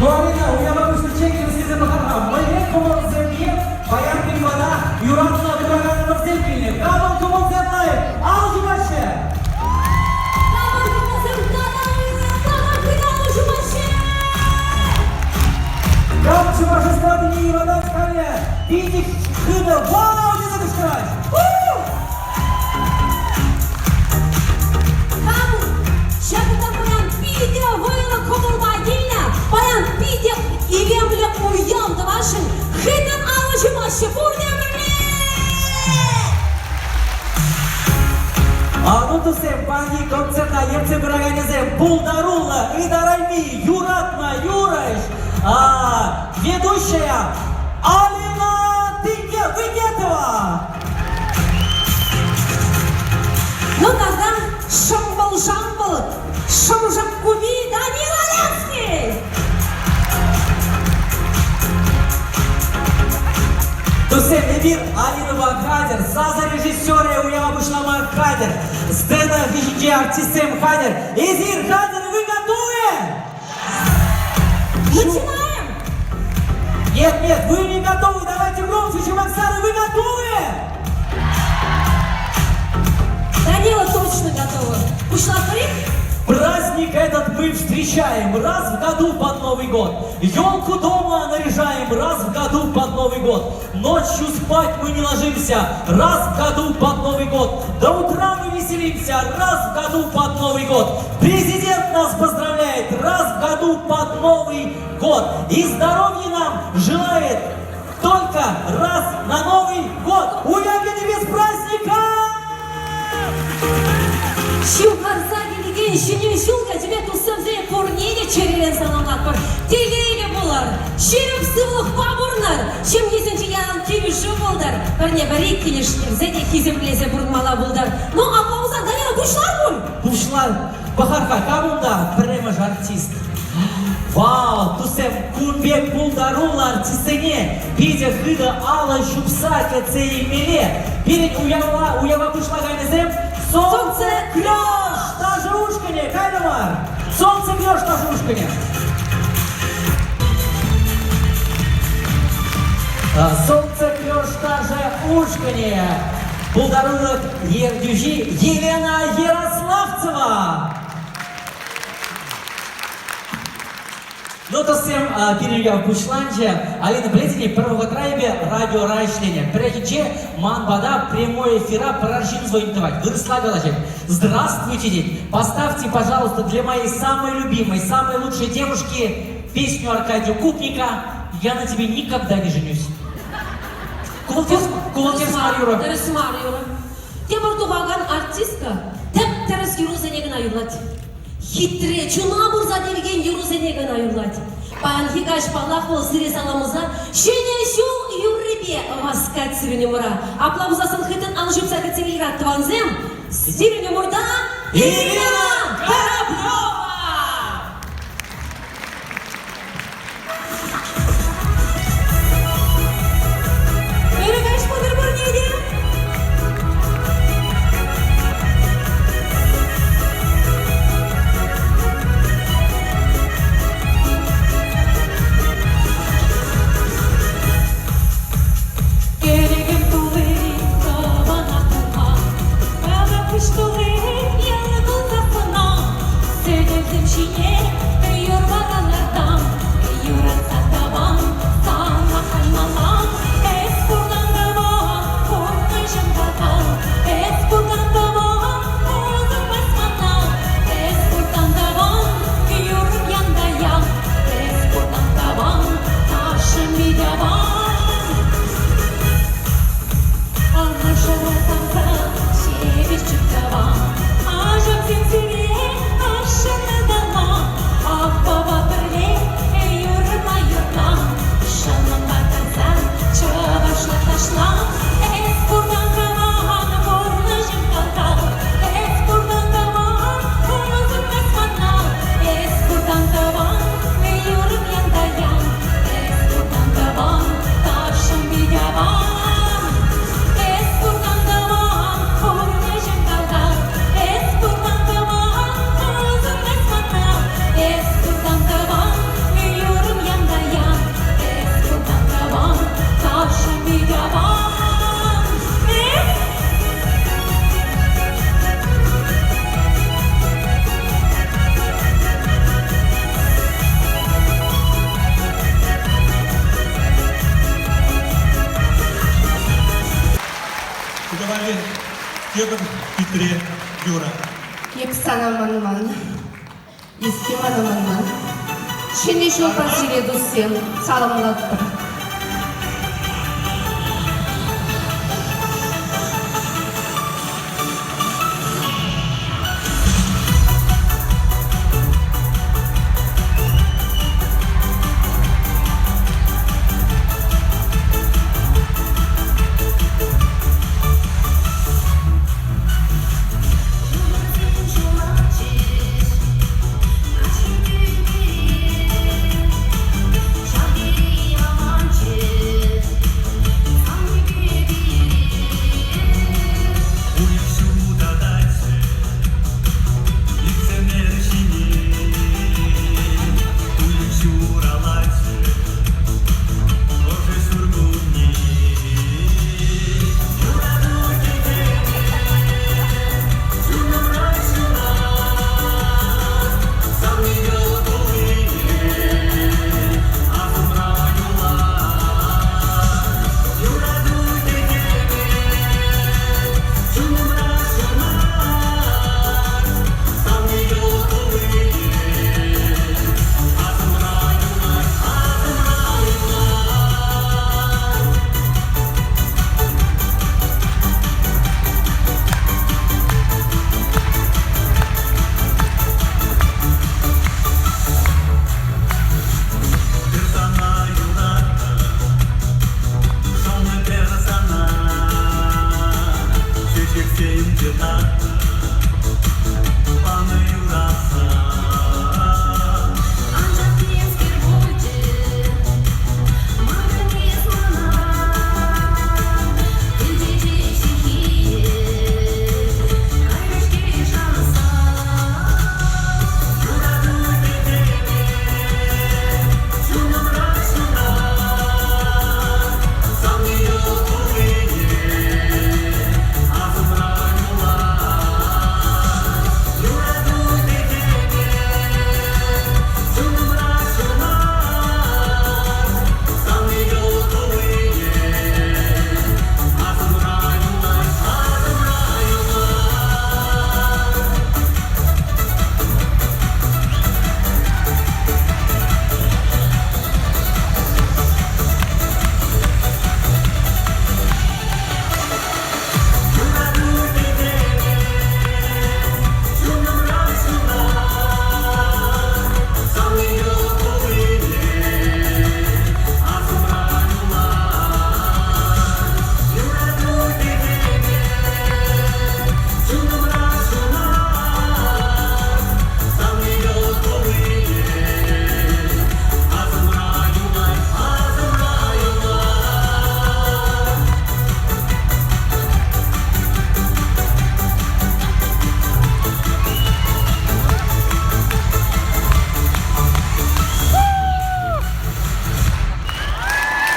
Marina, uyanamamıştı çekin sizi bakalım. Mayet kumon sevgiye, bayan bir bana, yuratına bırakanımız sevgiyle. Kabul kumon sevgiyle, al şu başı. Kabul kumon sevgiyle, al şu başı. Kabul şu başı складывай и вода в коне. Видишь, хыда, вау, не запускай. Kabul, şakıda bayan bir de vayla kumulma gelina. Bayan bir de İvemle uyandı başın. Hıdan alıcı başı, burada mı? Ануту сем пани концерта емце браганезе Булдарула и Дарайми Юратна Юраш, ведущая Алина Выгетова. Ну тогда шамбал-шамбал, шамжакуби, Данила Ленский! Тусем Эмир Алинова Хадер, Саза режиссера Уяма Бушлама Хадер, Сцена Хижинджи артистем Хадер. Эзир Хадер, вы готовы? Начинаем! Нет, вы не готовы, давайте громче, чем Оксана, вы готовы? Данила точно готова. Ушла парик? Праздник этот мы встречаем раз в году под Новый год. Елку дома наряжаем раз в году под Новый год. Ночью спать мы не ложимся раз в году под Новый год. До утра мы веселимся раз в году под Новый год. Президент нас поздравляет раз в году под Новый год. И здоровья нам желает только раз на Новый год. Уявление без праздника! Şukarsa gelgen şinin şulga тебе тусымзе порнене черелен саламат бар. Тегейле болар. Шеріп сывлық бабырнар. Шым есінші ян кеміші болдар. Бірне бірек келешілер. Зәде кеземлезе бұрынмала болдар. Ну, апауыза Данила бұшлар бұл? Бұшлар. Бахарха, камында прямо же артист. Вау, тусем кунбек булдарула артистыне. Видя хыда ала шупса кецеи меле. Перед уява бушла гайнезем. Солнце клёш, даже ушкане, кайдамар. Солнце клёш, даже ушкане. Солнце клёш, даже ушкане. Булдарула Евдюжи Елена Ярославцева. Ну то всем перейдя в Бушланче, Алина Бледини, первого трайбе радио Райшления. Прежде манбада прямой эфира поражин звонитовать. Выросла галачек. Здравствуйте, день. Поставьте, пожалуйста, для моей самой любимой, самой лучшей девушки песню Аркадия Купника «Я на тебе никогда не женюсь». Кувалтес Марьюра. Дәріс Марьюра. Те бір туғаған артистка, тәп тәріс юрузенеген аюрлады. Хитре, чуна бурза делген юрузенеген аюрлады. Пан хигаш палах ол сыре саламыза, шене шул юрребе васкат сиріне мұра. Аплабызасын хытын алжып сәкетсеңел раттыванзем, сиріне мұрда Ирина Кораблева! Seni Едем хитре, Юра. Епсанаманман, Ескиманаманман. Шинешил позиреду всем, саламлаттыр.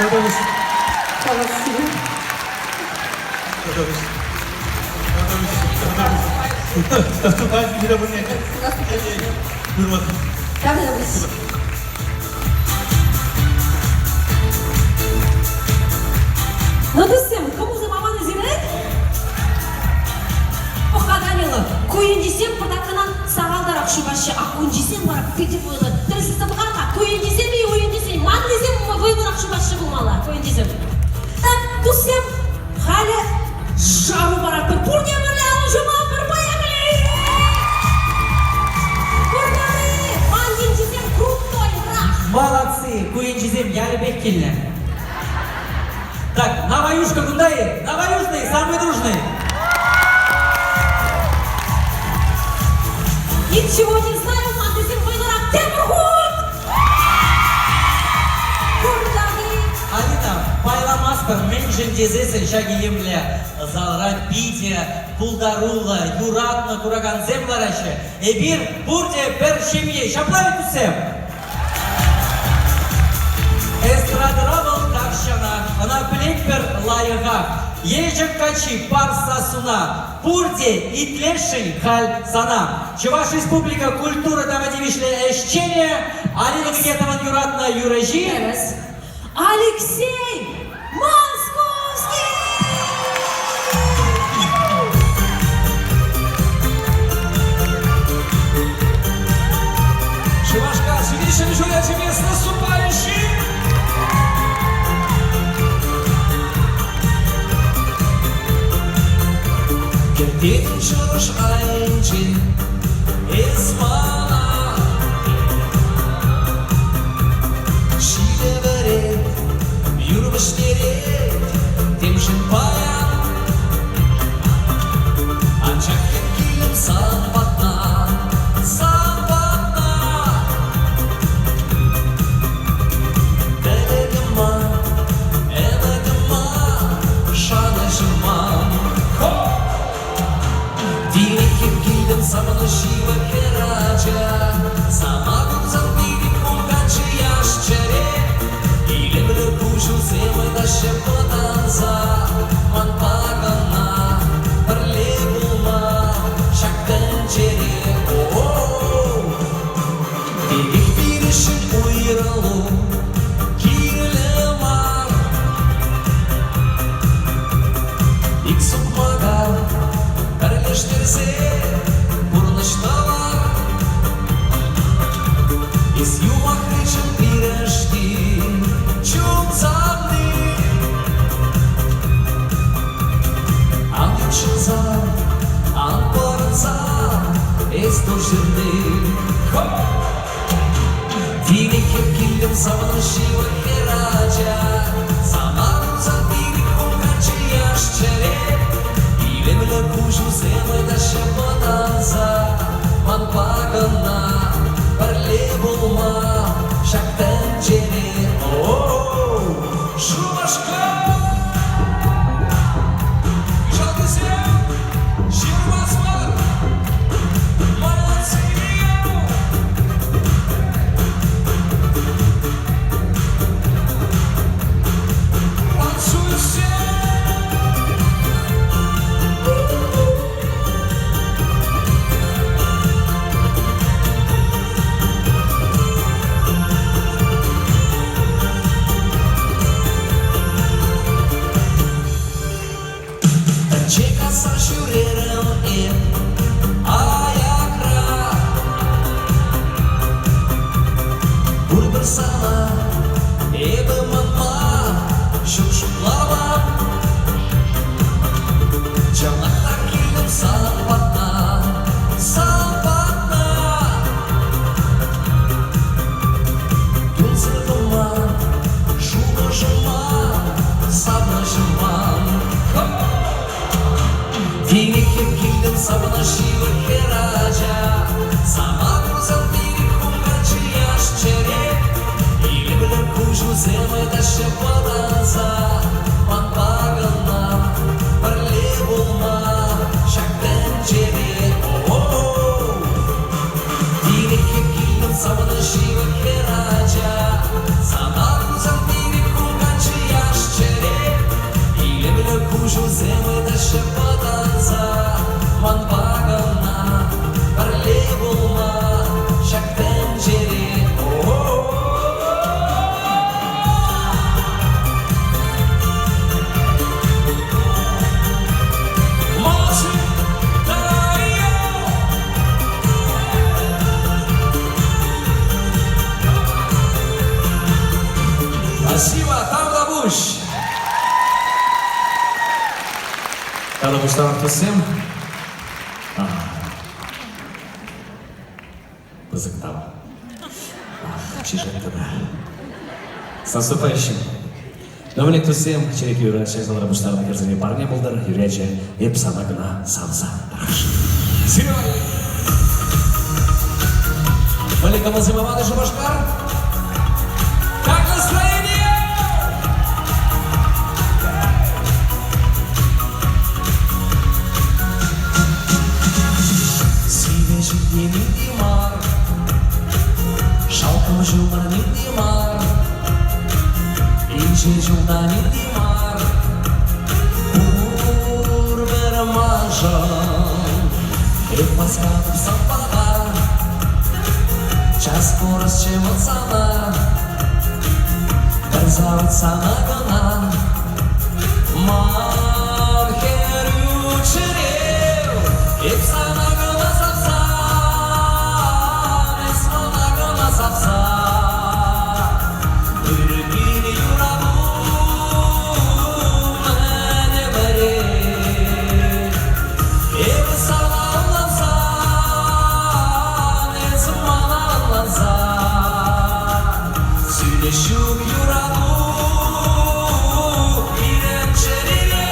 Готовность. Спасибо. Готовность. Готовность. Наступает недовольный. Вырват. Готовность. Ну ты всем, кому за маманы зирет? Охаданила, коен десем продаканан сағалдар ақшубашы, ақуын десем барап кетіп ойлы. Тірісі сабықарқа, коен десем и ойын десем, ман десем выбор ақшубашы болмала, коен десем. Так, дусем, халі жару барап, бұрне мөлі алу жұма, бір баяғылы. Бұрнары, ман десем крутой, раш. Молодцы, куинчизем, я любек келі. Так, Новоюшка кундай, Новоюжный, самый дружный. Ничего не знаю, ман десем выборак, Темурхут. Бұрнары. Алина, пайламаспыр, мен жіндезесін шаги емлі залра биде, пулдарула, юратна, кураган земларашы. Эбир, бурде, бір шемье, шаплавит усем. Эстрадравал такшана, она плетпер лайыға. Ежек качи пар сасуна, бурде и тлеший халь сана. Чуваш республика культура давадивишле эшчение, Алина Гетован юратна юрежи. Алексей Московский! Dedim çarış ayınca esmana Şile verip yürümüş gerek Demşin bayan Ancak yetkildim sanbatna Sanbatna Delegima Elegima Şanajima Dini yetkildim sabana şiva keraca Sama guzan biri kumkançı yaş çere İle bile kuşu zemay da şepotanza Man pagana Perle bulma Şaktan çere Delik bir ışık uyralı Kirli var İlk sokmaga Perleştirse Burlaşta var Из юма кричат пирожки Чудзавны Ангелчинца Анпорца Эстожирды Дini kepkildim savana şiva keraca Zamanım zabiri kumkaçı yaş çere İle bile kuşu zemay da şepotanza Man pagana Perle bulma Şaktan çere Şubaşka Жалко всем Жив вас var Молодцы Танцуй все Çeka saç yüreğim ayakra Vur bir sana manma Şuşuklama Canakta kildim sanbatna Sanbatna Dün sırtıma Şulaşıma Sablaşıma Dini kepkildim sabana şiva keraca Sama guzan biri kumkaçı yaş çere İle bile kuşu zemay da şepotanza Man pagana Perle bulma Şaktan çere Dini kepkildim sabana şiva keraca Sama guzan biri kumkaçı yaş çere İle bile kuşu zemay da şepotanza Man pagana Perle bulma Şaktan çere Молодцы Спасибо, Тавлабуш Тавлабуштан Тусим Базыктал Чижеттада С наступающим Доминик Тусим, Черек Юра, Чайзалар Буштарна Керзани парня Булдар, Юряча, Епсанагна Самса Серёй Малика Мазимамада Шабашкар Как настроение? Сивечек не Димар Шалком жылна не Димар İnce жылна не Димар Ур бермажан Ep маскатып саппага Час скорость чем отсана Бір завод сана гана Махер учерев Ep sana gana sapsa Ep sana gana sapsa Ürgin yurabu Mene bere Süleşuk yuradı İrem şerire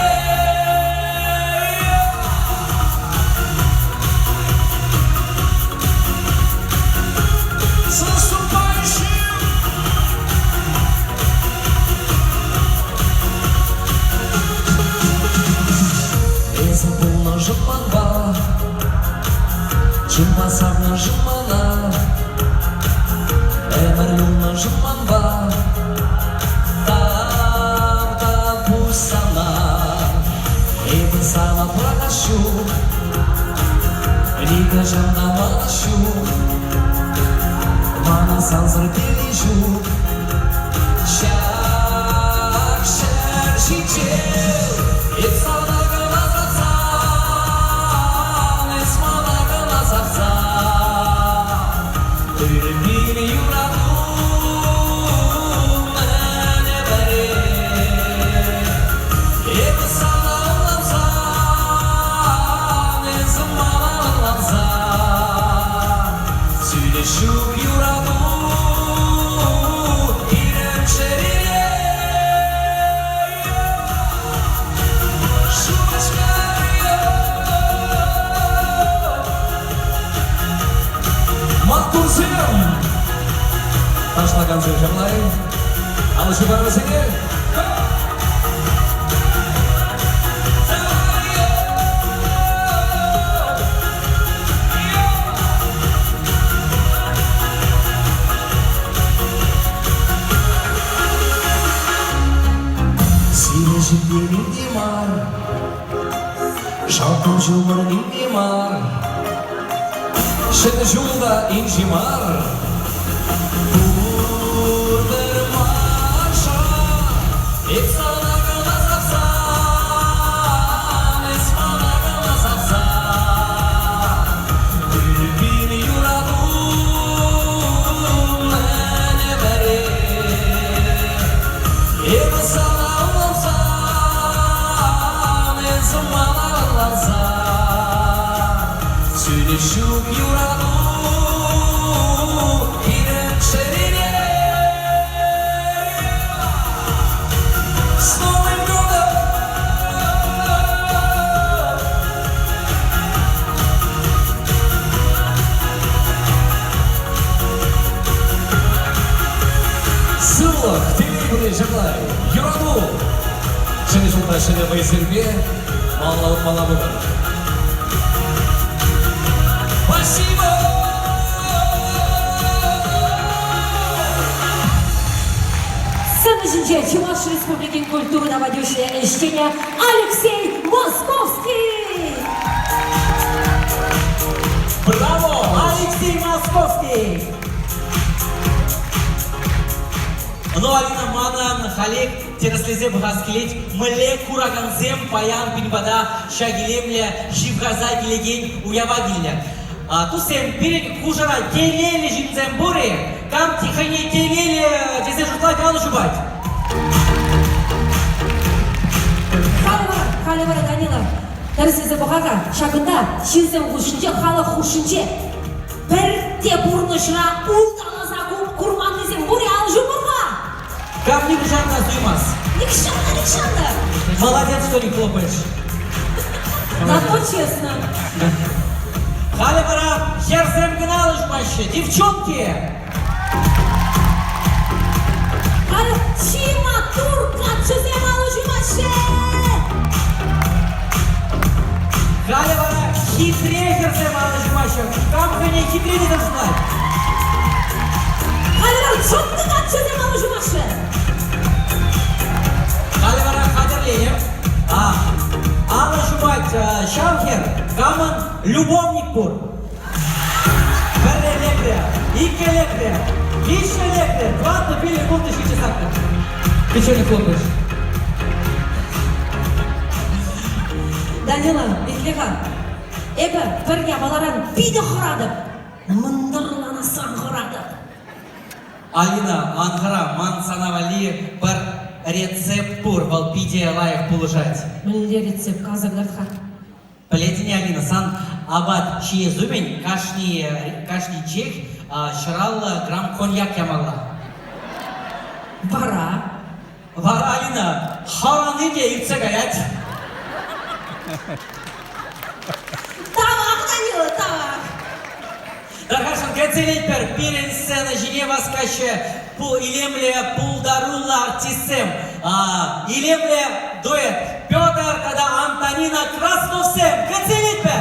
Засыпающим Esa pulna жыманба Жымбасарна жымана Эмір юлна жыманба Там пусть сана Эбі сана прокащу Лига жанна малащу Мана санзыр пережу Шак шар шичел Эп салдагы назарсан Эс малагы назарсан Түрбил юраду Мәне бәре Эп сана ламсан Эс малагы ламсан Süleşuk yuradı İrem şerire Şu başkaya Makbulsuyum Taşlagan sevcamlar Alışık var mısın? Силежит денег Димар Шалқын жұмырның Димар Шыны жолда инжимар Бурдырмаша Эп санағы назарсан Эс манағы назарсан Бүрбін юраду Мәне бәре Эп санағы ламсан Эс манағы ламсан Süleşuk yuradı İrem şerire С Новым годом! Сыйлық телегіне жырлай Юраду Және жылда және байсерге Малауын мала бұғыр Спасибо! Саможинче Чуваш Республики культурного ведущего чтения Алексей Московский. Браво! Алексей Московский! Ну, Алина Манан, Халек, тераслезе бғаскелет, міле кураганзем, паян пинбада, шагилемле, шивгаза келеген, уява келі. Тусем, перек кужара, келелі жинзем бұре, кам тихане келелі, десе жұртла қалу жубать. Халевара Данила, тераслезе бұғаға, шагында, шинзем ғушынче, халы хушынче, бір те бұрнышыра, ұлдала зағу, курманлызем бұре ал жұмырға. Как не жанна суймас? Никшанда. Молодец, что не хлопаешь. Зато честно. Халевара, херзем гнал жмаще, девчонки! Халі, чима турка, чызем алу жұмашы. Халевара, хитрее херзем жмаще, как вы не хитрее не должны знать. Халевара, чоттыға чызем алу жұмашы. Халевара, хадерлеем. Ала жубать, шамхер, каман, любовник бур. Бір лекре, ике лекре, еще лекре, 20 пили култышки чесакта. Ты что не хлопаешь? Данила, Бетлеға, әбі бірге баларан биді құрады, мұндырлана сан құрады. Алина, Анхара, ман санавали бір рецепт пур, вал пиде лайық пулышать. Мүлде рецепт қазырларға. Плетіне Алина, сан абат шие зубень, кашни чех, шырал грамм коньяк ямалла. Бара. Варалина, хараны deyip gayet. Тавак, Данила, тавак. Дархашан кецелетпер пирен сцена Женева скаче пул илемле пулдарула артистем. Илемле дуэт Петр когда Антонина Красновсем. Кецелетпер.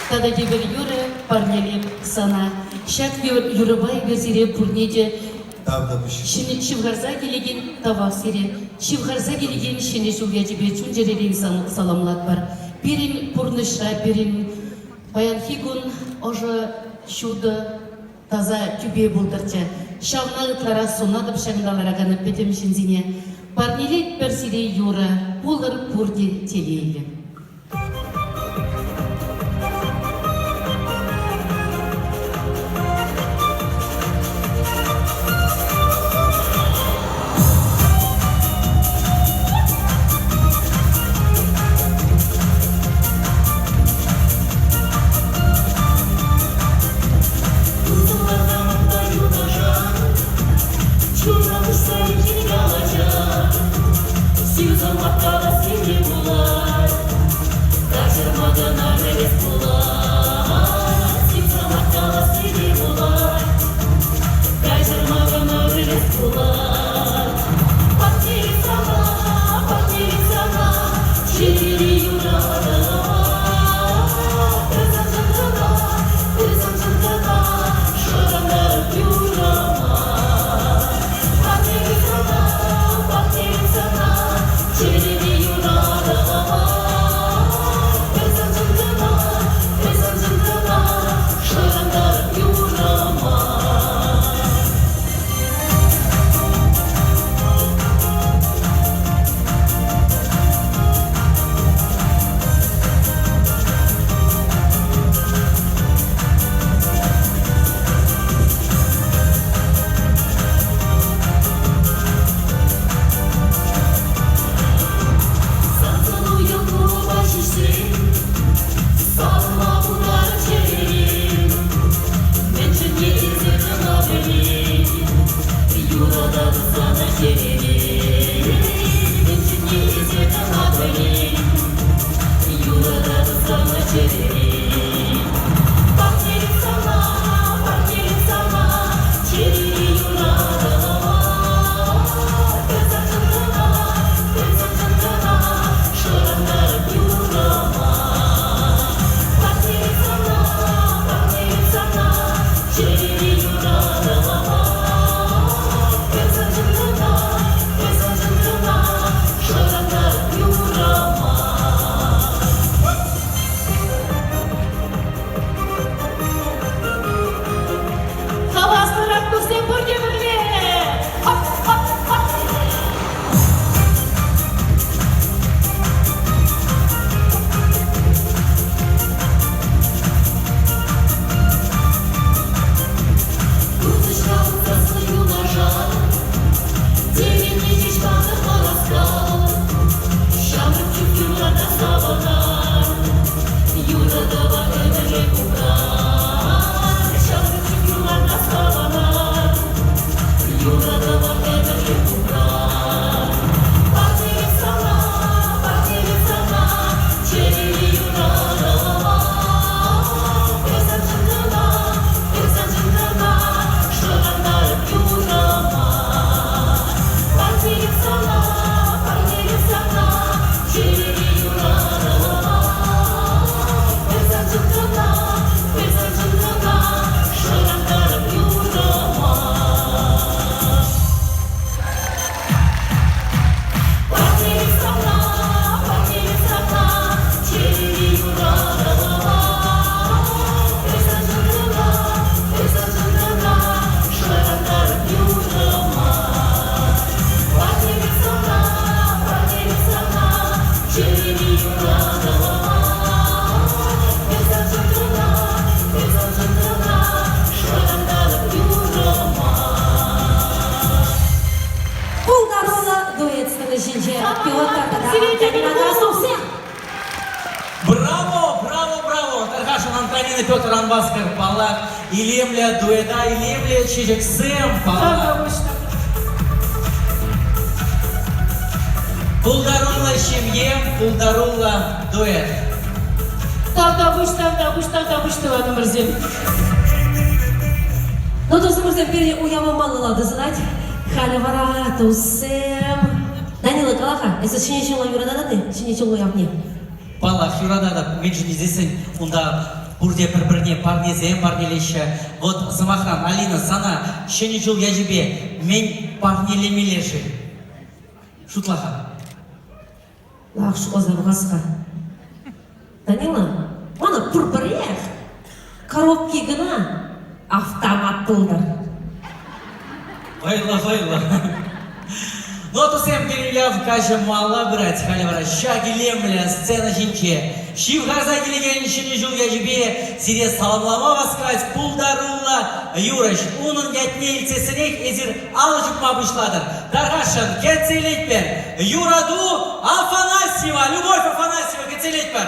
Тада дебер юры парнелеп сана. Шак юрыбай берзире пурнеде. Шивгарза келеген тава сире. Шивгарза келеген шене шугя тебе чунжерелин саламлат бар. Берин пурныша, берин баян хигун ожа шуда таза тюбе булдырча. Шавна ытлара сонадып шагындалараганы петем шинзине. Парнелеп берзире юра, пулыр пурди телейле. Антонина Петр Анбаскар Палак, Илемля Дуэда, Илемля Чижик Сэм Палак. Пулдарула Шемьем, Пулдарула Дуэт. Тавдабыш, Туан Мырзин. Ну, то Мырзин, пере уяма малылады знать. Халивара, Тусем. Данила Калаха, это шинечил юрададаны, шинечил уявне. Палак юрадада, мен же здесь, унда бурде бір-біріне парнезем парнелеші. Вот Самахран, Алина, Сана, шенечил яжебе, мен парнелемелеші. Шутлаха. Лахш озавғасқа. Данила, мана пұрпырех, коробки гына автомат пылдар. Вайла. Ну, то всем переляв каша мала брать, халивара, шаги лемля, сцена жинче. Шив газа келеген шенечил яжебе, сире саламлама васкать, пулдарула, юраш, унын ятнелцесінек ezir алышып мабышладыр. Дарғашын, кетселетпер, Юраду Афанасьева, Любовь Афанасьева, кетселетпер.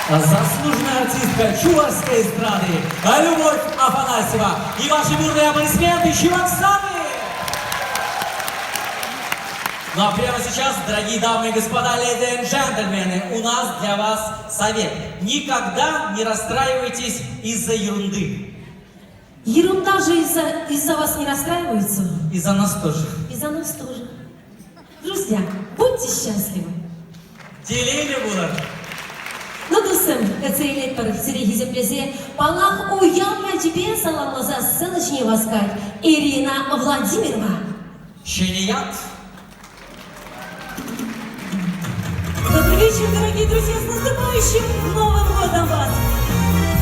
Заслуженная артистка чувашской эстрады Любовь Афанасьева. И ваши бурные аплодисменты Чуваксаны! Ну а прямо сейчас, дорогие дамы и господа, леди и джентльмены, у нас для вас совет. Никогда не расстраивайтесь из-за ерунды. Ерунда же из-за вас не расстраивается. Из-за нас тоже. Из-за нас тоже. Друзья, будьте счастливы. Телели будут. Ну, досым, кацейлет пар сирегизе плезе, палах уявля тебе саламла за сценочнее воскать Ирина Владимирова. Щеният. Добрый вечер, дорогие друзья, с наступающим Новым годом вас!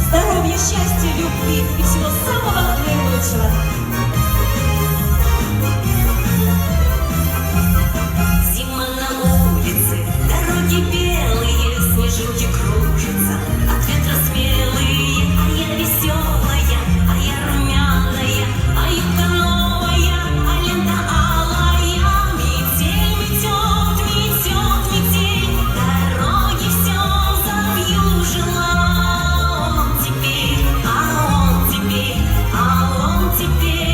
Здоровья, счастья, любви и всего самого наилучшего! Зима на улице, дороги белые, снежинки кружатся, от ветра смелые, а я веселая, а я румяная, а юбка новая, а лента алая. Метель метет, метет, метель, дороги все завьюжила. Он теперь, а он теперь, а он теперь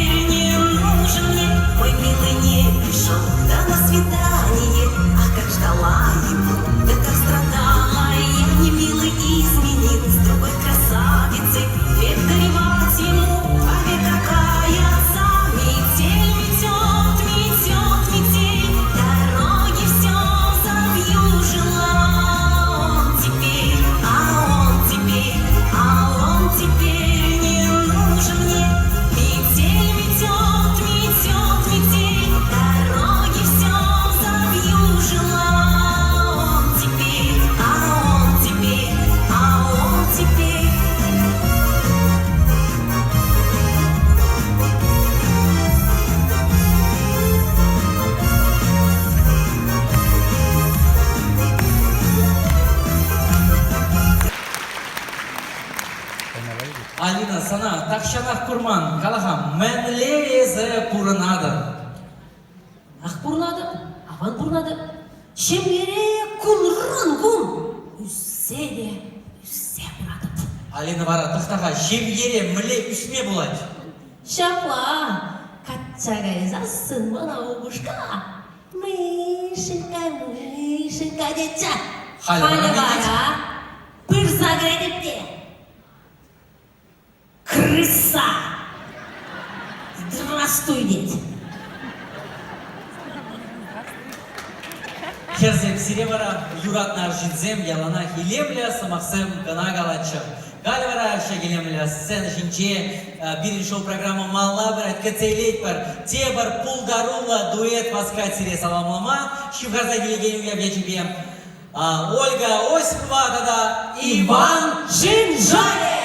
Алина, сана, такшанах курман, калахам, менле езе пуранады. Ах бурнады, аван бурнады. Шемере кунран кун. Үссе бурадып. Алина бара, тахтаға, жемере міле үсме болады. Шапла, катчагай засын мана обушка. Мышенька, деча. Халі Халі бара, бара, пырса гредепте. Крыса. Здравствуй, дед. Керзем сиребара, юратнар жинзем, ялана хилемля, самахсем канагалачы. Галевара шагелемля, сцена жинче, бирин шоу программа Малла бар, кцейлейт бар, те бар пулгарула, дуэт васкать сире саламлама, шивгарза гелегеню я вечебе. Ольга Осипова, тогда Иван Шинжаев!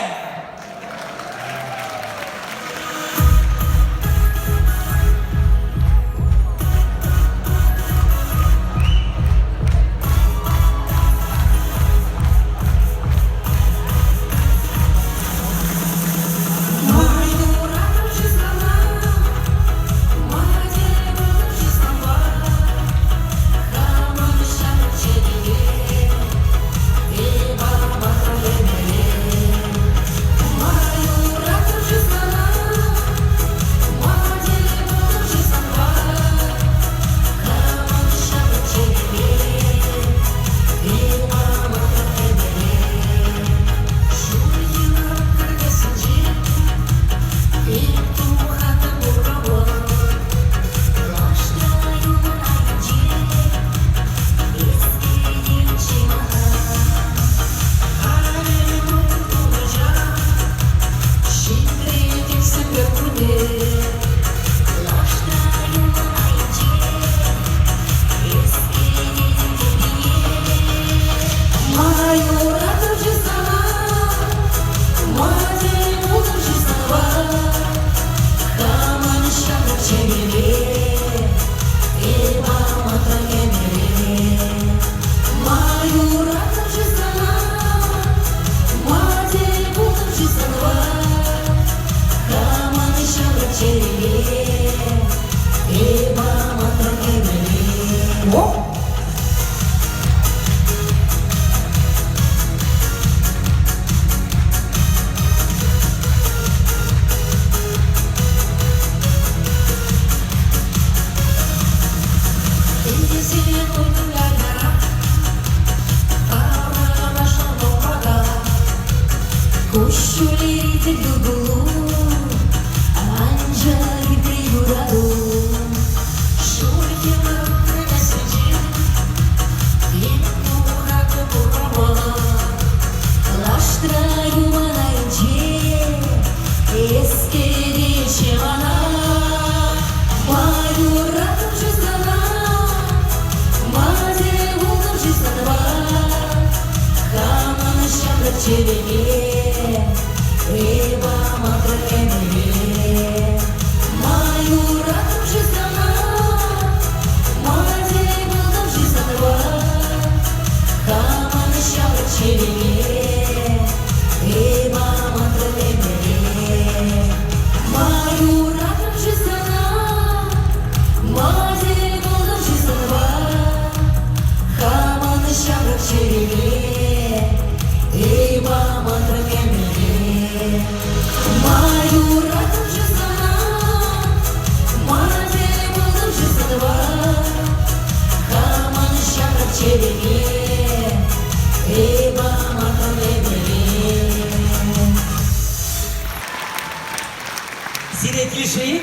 Сире килиши?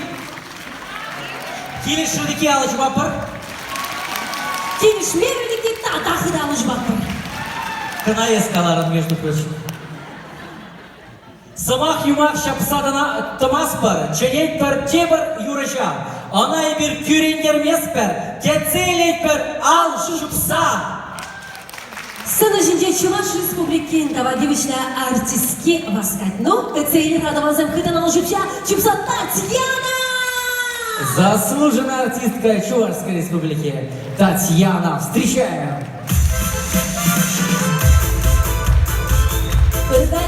Килишудики алыш бапыр? Килиш мерилики тадахы да алыш бапыр. Кына ескаларын, между прочим. Сымақ юмақ шапсадына тымас бар, ченет бар тебір юрыжа. Анай бір күренгермес бар, кетселет бар ал шупса. Сцена жинче Чуваш Республики давадивичная артистки воскать. Ну, цели радовался хытан алжупся, чупса Татьяна! Заслуженная артистка Чувашской Республики Татьяна. Встречаем! Передай.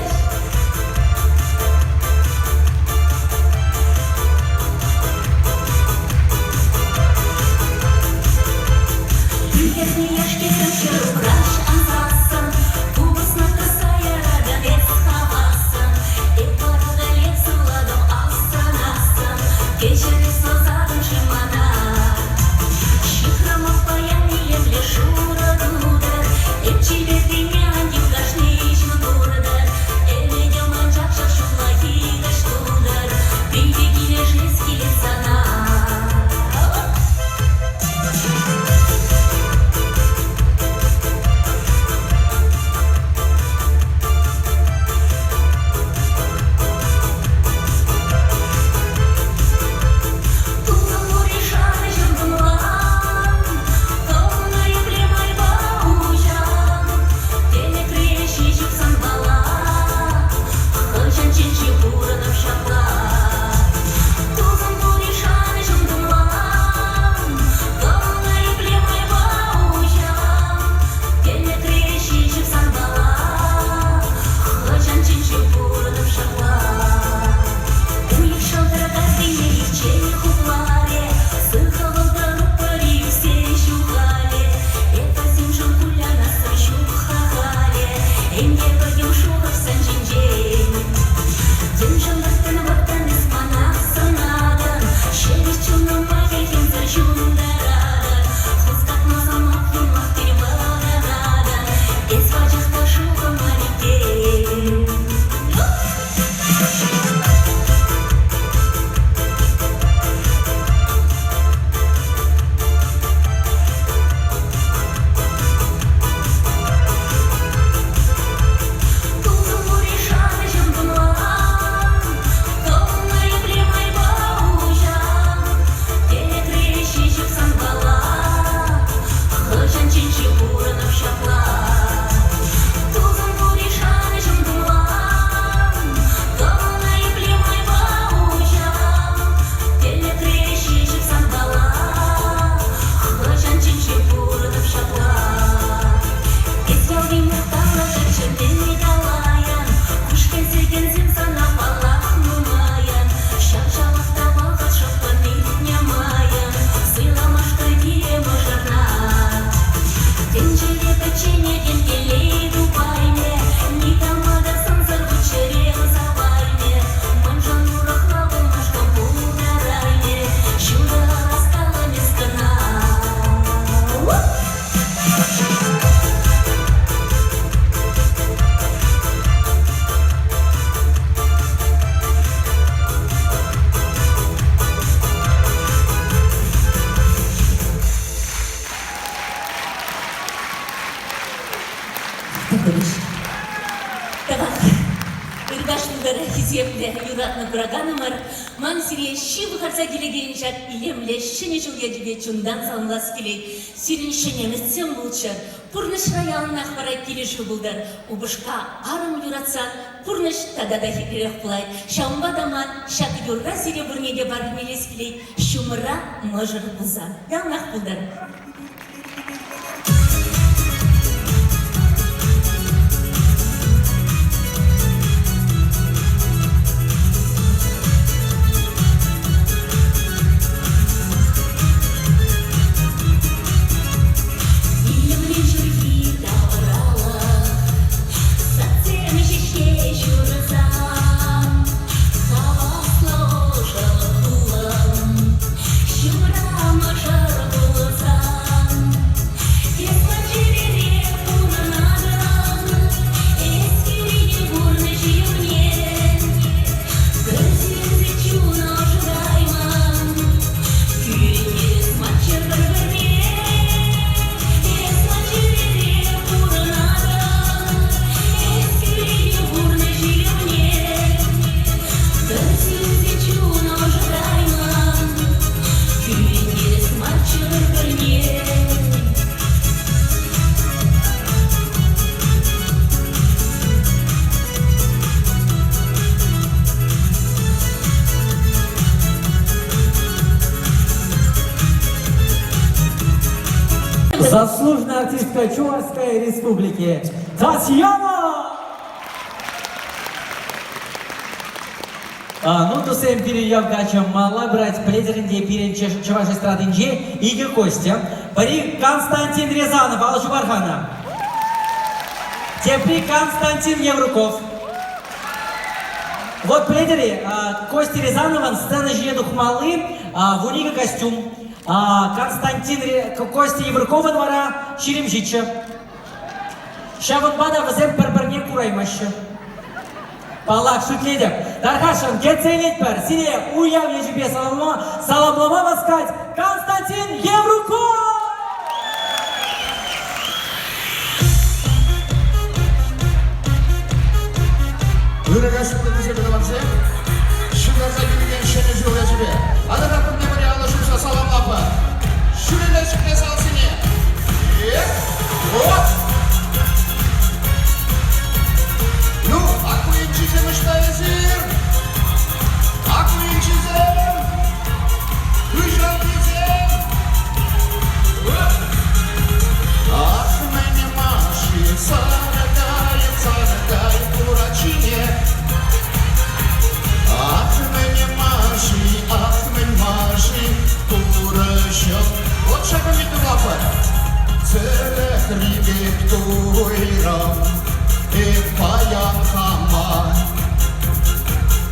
Ыргашмыдар хиземле юратны кураганымар, ман сире ши бухарса келеген жак илемле шыне жылге жібе чундан салмлас келей. Сирин шенеместен булчар, пурныш районнах барай келешу булдар. Убышка арым юратсан, пурныш тадада хикерек булай. Шамба даман, шак юрра сире бурнеде бар мелес келей. Шумыра мыжыр бузан. Ялнах булдар. Заслуженная артистка Чувашской Республики Татьяна! Ну, то сем переявгача мала брать пледеринде перенче Чувашской страдынже Игорь Костя, пари Константин Рязанов, Алчу Бархана, тепри Константин Евруков. Вот пледери Кости Рязанова сцена жеду хмалы, в унига костюм. Константин Костя Еврукова двора Ширимжича. Шаванбада вазем перперне кураймаще. Палак шутледек. Тархашан кецелет пер. Сине уяв ежебе саламлама васкать Константин Евруков. Ыргашымды десе білімімсе, шыңдарда келген шені жол ежебе. Ададапын неміне алышымса салам лапы. Шүрелер шықне салсыне. Вот! Ну, акуин чизем ішта езір. Акуин чизем. Күшал кезем. Ах, мене маши, сарагает курачине. Ах, мене маши, курашем. Вот шагом видно лапы. Целых рибек туйрам, и паян хама.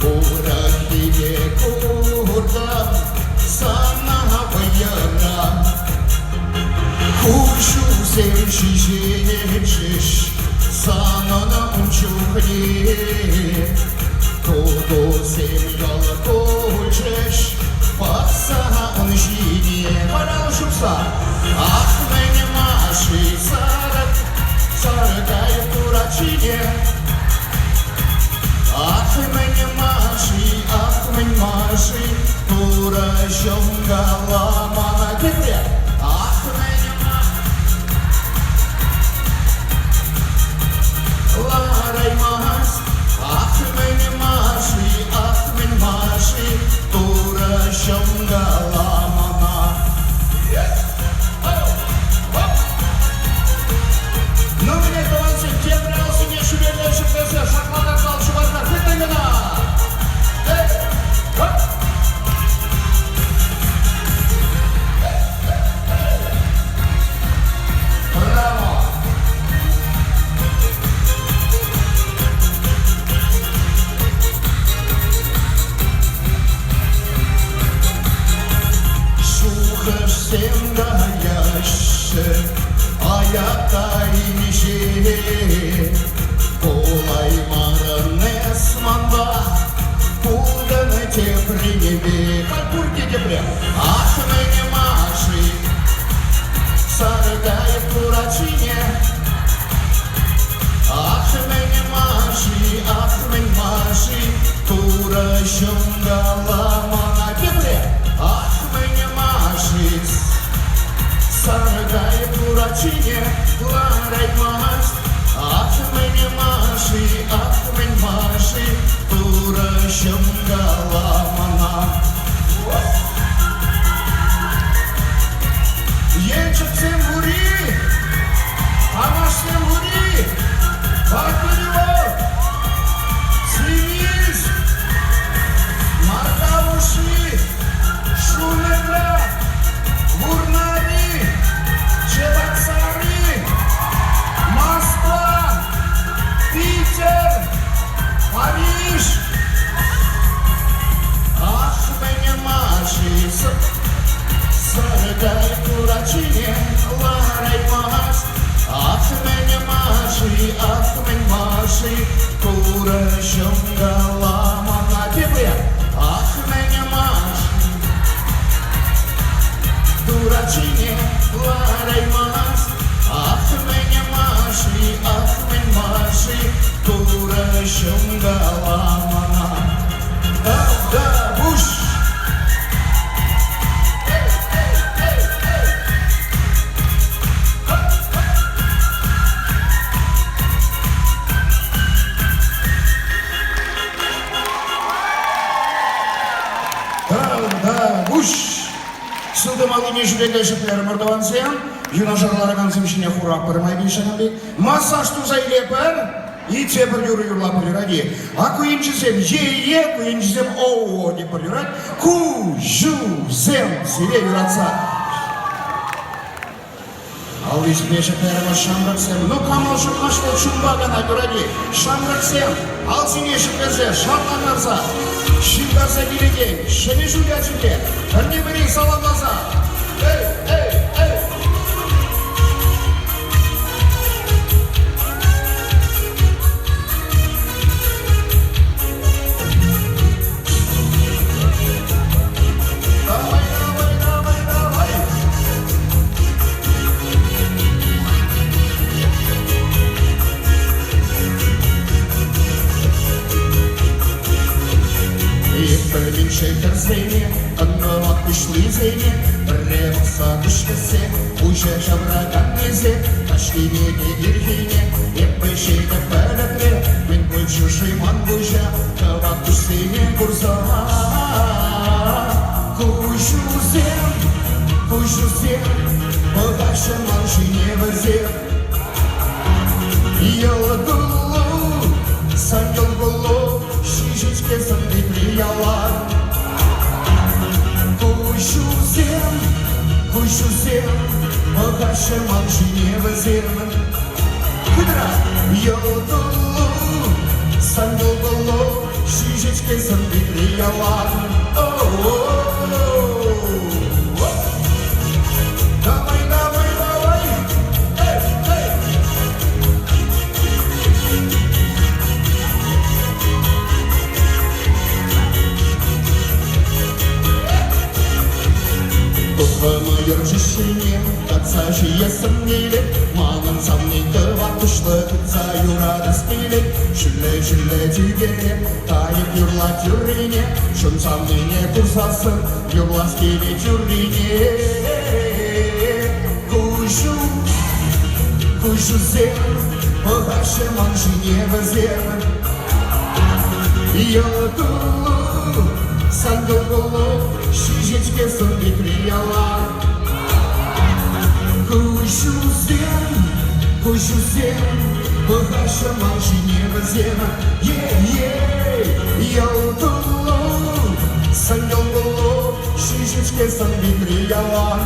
Курахибе курдам, сана ваяна. Кушу сем шишенчиш, сана научухне. Куду сем ялкучеш, пасан жине. Пожалуйста, ах, мене маши, сарагает курачине. Ах, мене маши, курашем галамана. Теперь, ах, мене ларай мас. Ах, мене маши, курашем галамана. Ну, мне давайте, где брался не шевелящий песня, шахматок зал, чувак, ты именно. Браво! Шухаш всем даяще, а я таище. Колай маранес манда, кулданы тепри небе. Паркурки тепри, ах, мене маши, сарагает курачине. Ах, мене маши, шымгаламана. Енчиксем гури, амашсем гури, вперед, снизь, мордавуши, шумера, бурнари, чебоксары, Москва, Питер, Париж. Ах, меня маши, сардай курачине, ларай маш. Ах, меня маши, курашем галамана. Первые. Ах, меня маши, дурачине, ларай маш. Ах, меня маши, курашем галамана. Да, буш. Да, буш. Сылды малыне жүгелешіплері мұрдавансиян, юнашарлары канзымшыне хурап бірмай бейшанамбек. Массаж тузайле бір, и те бір юры юрлап үліради. А күйінчізем е, күйінчізем о деп бір юрад. Ку, жу, зем, сире юратса. Ал ешіплері шамраксем. Ну камалшым машвол чумбагана юради. Шамраксем, ал синешіплерзе шамланарса. Шимгарса келеген, шыны жуля жүле, бірне бірін саламаза. Эй, эй, эй! Давай, давай, давай, давай! Екпілген шекер зейне, ұнғылат күшлі зейне, бірребіса күшкісе, ұжа жабыраған незе, ташкенеге ергейне, еппі шейді пәлікре, мен күлші шайман бұжа, қабат күшсейне күрза. Күшізем, бұғашы маншыне візем, елі гүлі, саңгыл гүлі, шишечке сынды приялар. Күшізем, бұғашы маншыне візем, күдіра, елі гүлі, саңгыл гүлі, шишечке сынды приялар. Давай, давай, давай! Эй, эй! Тұқымы ержішіне, қатса жиі сымнелік, маңын самнейді ватышлы тұтса юрады стелік. Жүлі түйгене, тайып юрлат юррине, шын самнене күрсасын, юрлас келе юррине. Күшізем, бұғашы маншыне візем, елі гүлі, саңгыл гүлі, шишечке сынды приялар. Күшізем, бұғашы маншыне візем, елі гүлі, саңгыл гүлі, шишечке сынды приялар.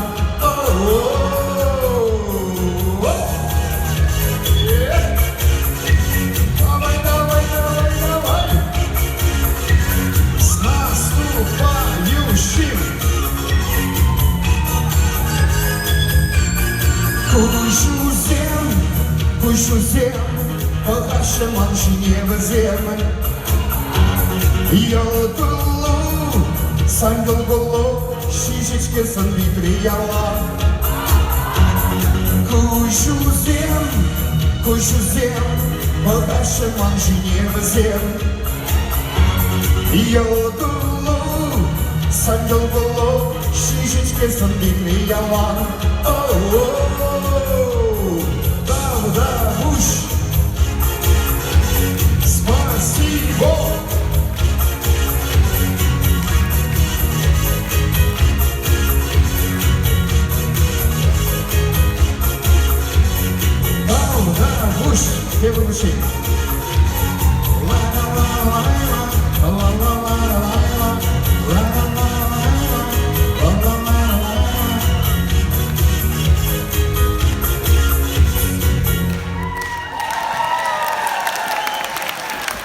Давай, давай, давай, давай! С наступающим! Күшізем, бұғашы маншыне візем, елі гүлі, саңгыл гүлі, шишечке сынды приялар. Күшізем, бұғашы маншыне візем, елі гүлі, саңгыл гүлі, шишечке сынды приялар. Да, уж! Спасибо! души.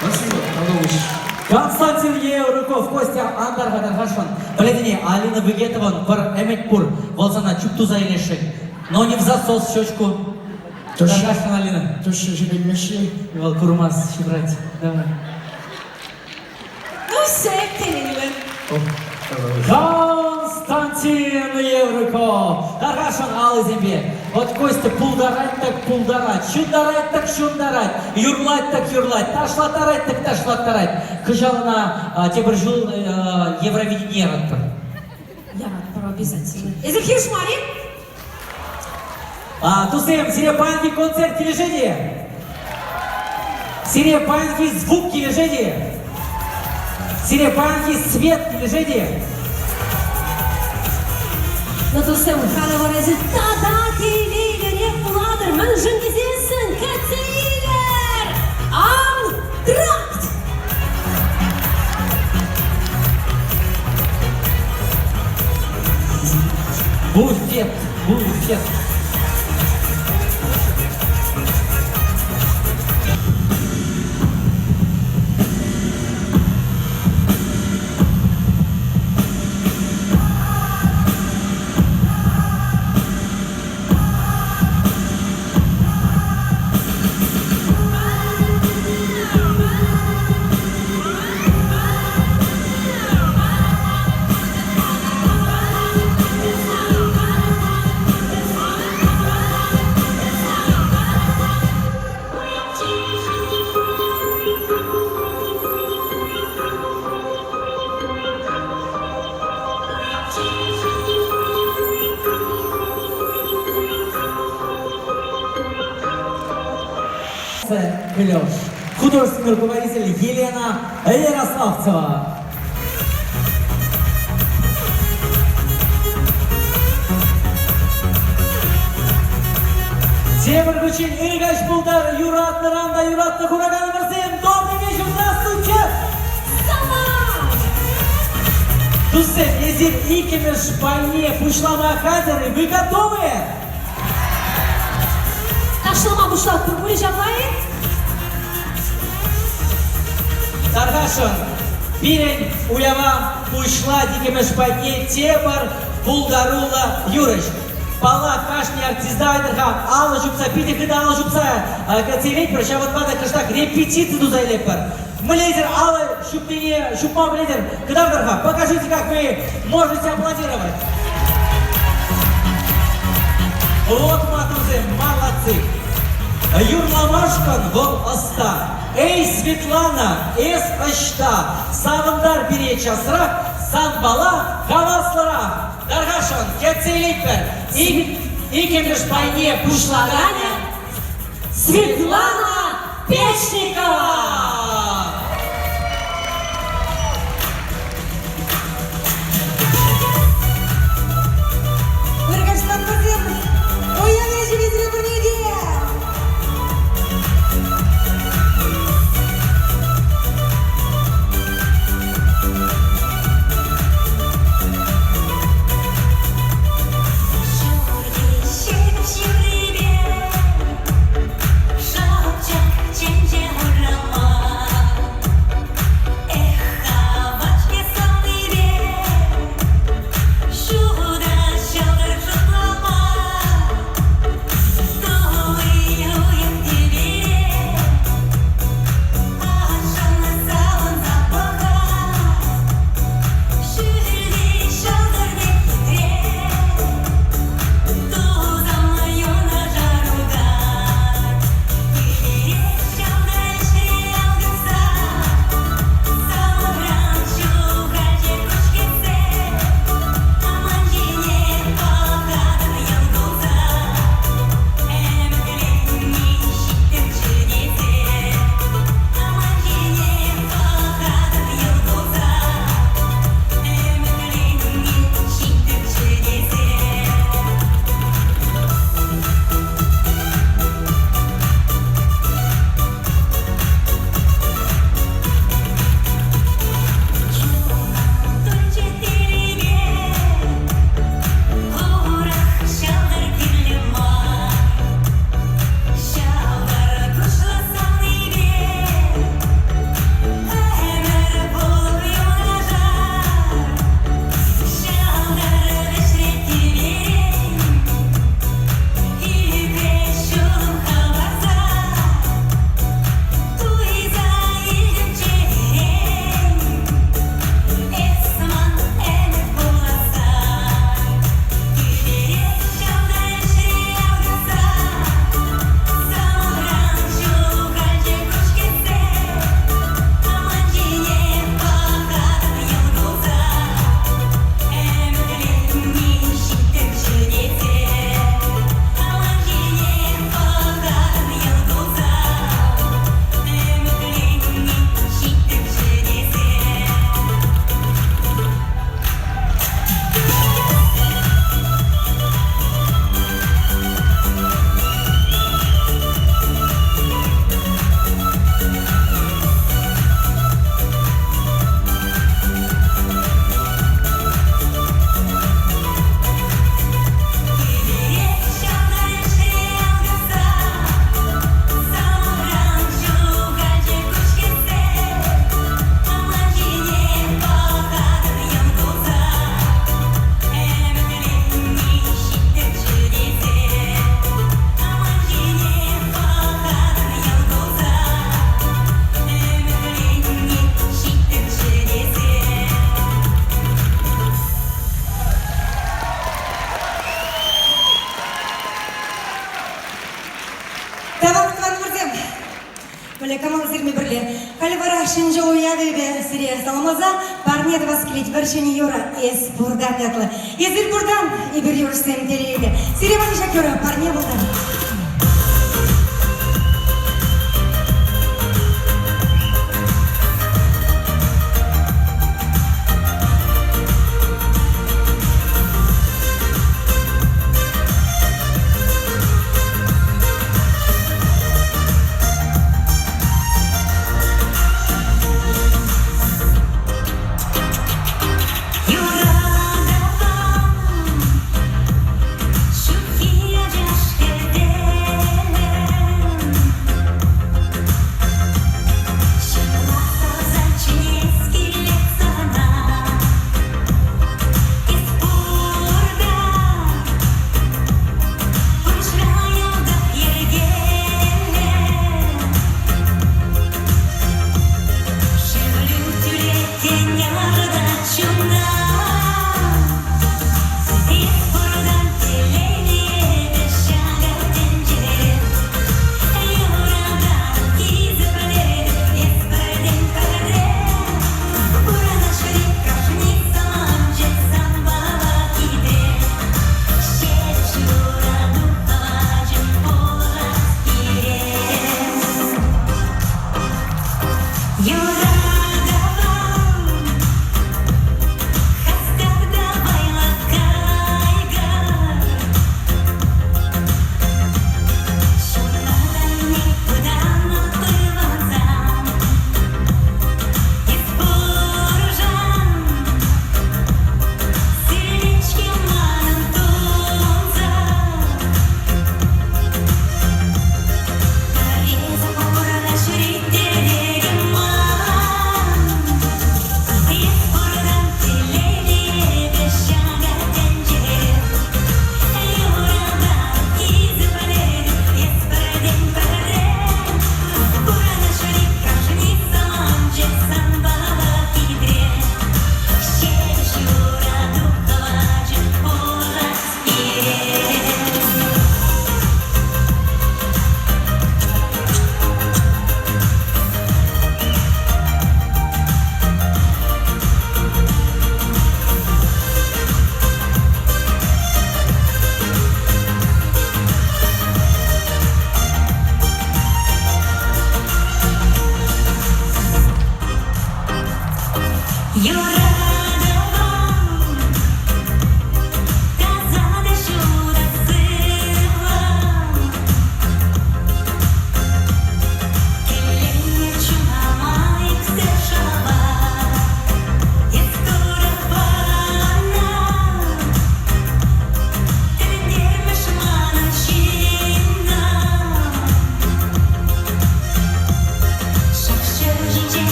Спасибо, Павлович. Константин Евруков, Костя Андарга Дархашан. Бледіне, Алина Бегетован, бір Эмекпур, Волсана Чуптуза Илешек. Но не в засос щечку. Дархашан Алина. То, что же мешли. Вал Курмас, щебрать. Давай. Ну, сектенилер. Константин Евруков, Дархашан Алызембек. Вот Костя пулдарать так пулдарать, шундарать так шундарать, юрлать так юрлать, ташлатарать так ташлатарать. Кыжалына тебір жыл Евровидение раттыр. Я рад, пора обязательно. Эзерхир Шмари? Тузем, Сирепанки концерт тележение. Сирепанки звук тележение. Сирепанки свет тележение. Ну, тусем, хана варезит, та-да, тилилер, ефладер, мэнжин гизесен, кацилер, антракт. Буфет, буфет. Клёш. Художественный руководитель Елена Ярославцева. Темір Гучин, Иргач Булдар, Юратны Ранда, Юратны Хураган Мерсен. Добрый вечер, здравствуйте! Тусы, езир икемеш пальне, пушлама хазеры, вы готовы? Ташлама бушлап, турбули жаплайын? Дархашын, бирен уява пушла дикемеш пальне, тебір Булдарула Юрыш. Пала кашни артиздайдырға алы жүпса, питі кіді алы жүпса, кәтселейт бір шабытмада кыштақ репетицию дузайлеп бір. Млезер алы шупмене, шупма млезер, кыдавдырға, покажите, как вы можете аплодировать. Вот матузы, молодцы. Юрламашкан вол оста. Эй, Светлана, эс ашта. Савындар бере часырақ, сан бала хаваслырақ. Дархашан, кәтселейпер. Икемеш пайне пушлаганя. Светлана Печникова. Шапчак, ченче, ура, выбе сире саламаза, парне да восклить, вершине юра, эс бурдан ятлы. Езір бурдан, и бір юрсем терейді. Сире вani шакюра, парне булдан.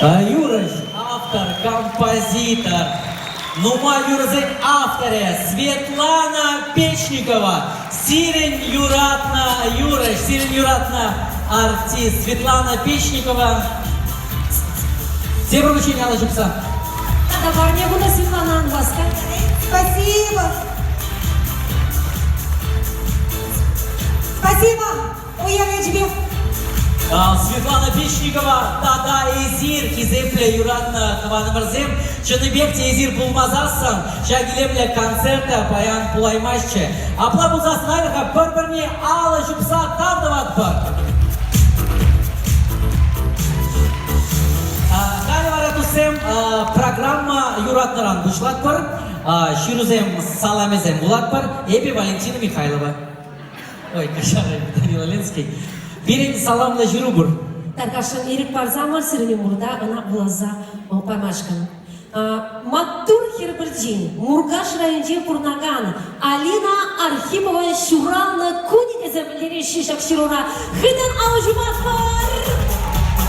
Юрыш, автор, композитор. Нума Юрзек авторе Светлана Печникова. Сирень Юратна Юрыш, Сирень Юратна артист. Светлана Печникова. Все вручения Алажипса. Да парня буду Светлана Анваска. Спасибо. Спасибо. Уехали тебе. Светлана Печникова, Тада Эзир, Хизепле Юратна Таванымырзем, Чыныбекте Эзир Булмазарсан, Шагилемле концерта Паян Пулаймашче. Апла Булзасын айрыға бір-біріне алы жұпса тардыват бар. Программа Юратнаран бұшлат бар. Ширузем Саламезем Булатпар, Эби Валентина Михайлова. Ой, кошара, Данила Ленский. Берен саламла жирубур. Таркашын ирик парзамар сирени мурда ана булаза памашкан. Маттур Хирбердин, Мургаш районде Пурнаган, Алина Архипова Шурална Куникезем Лерещишак Ширура, Хыдан Аужумахар!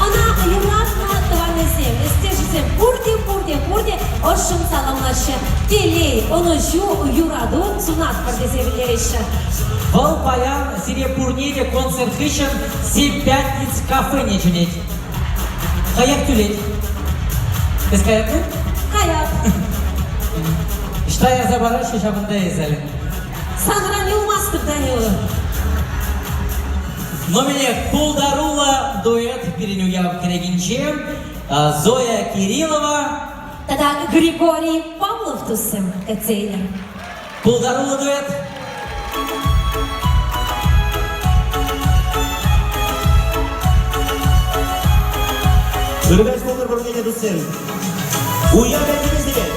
Она юратна Таванезем, Эстежизем, Пурде, Ошым саламлашы, Телей, оны жу юраду, Сунат Пардезем Лереща. Вал баян сире пурнеде концерт хышын сеп пятниц кафе не чунеть. Хаяк тюлеть. Без каяку? Хаяк. Что я забараш, еще бында езали. Сангранил мастер Данила. Но меня Пулдарула дуэт перенюяв Керегинче, Зоя Кириллова. Тогда Григорий Павлов тусем кацеля. Пулдарула дуэт. Үргәш булыр бұрын ене дүсен. Уя бәтіміз деген.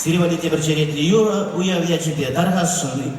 Сиревали тебір черетли юра, уявля тебе дарғашыны.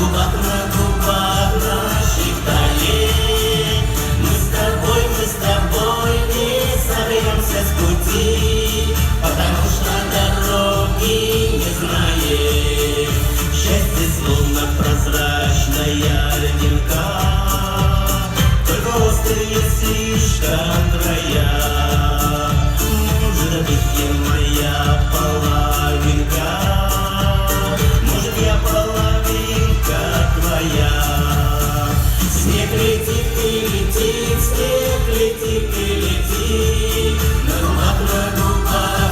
губах наших тает. Мы с тобой не соберемся с пути, потому что дороги не знаем. Счастье словно прозрачная льдинка, только острые слишком края. Может быть, я моя половинка, может, я половинка твоя. Снег летит и летит, снег летит и летит, на губах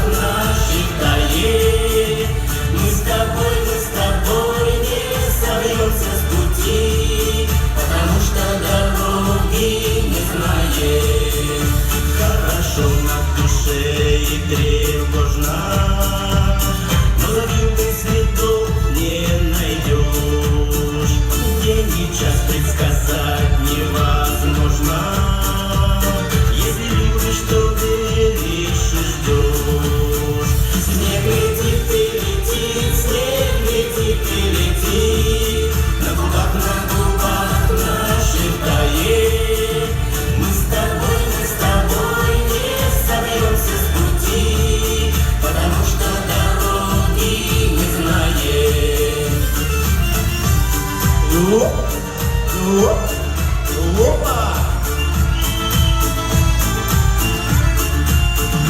наших тает. Мы с тобой не соберемся с пути, потому что дороги не знаем. Хорошо на душе и тревожно, но завидных следов не найдешь. День и час предсказать невозможно, если любишь, то веришь и ждешь. Снег летит и летит, снег летит и летит, на губах наших тает. Мы с тобой не соберемся с пути, потому что дороги не знаем. Опа!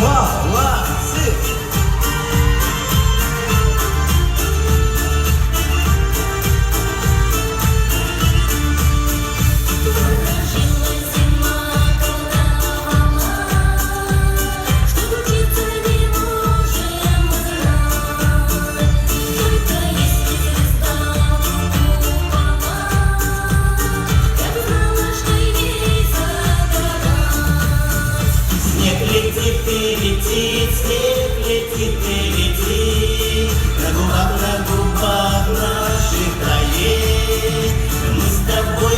Молодцы! Прожила зима, колдовала, что случится не можем знать. Только если звезда упала, я бы знала, что ей загадать. Снег летит и летит, снег летит и летит, на губах наших тает. Мы с тобой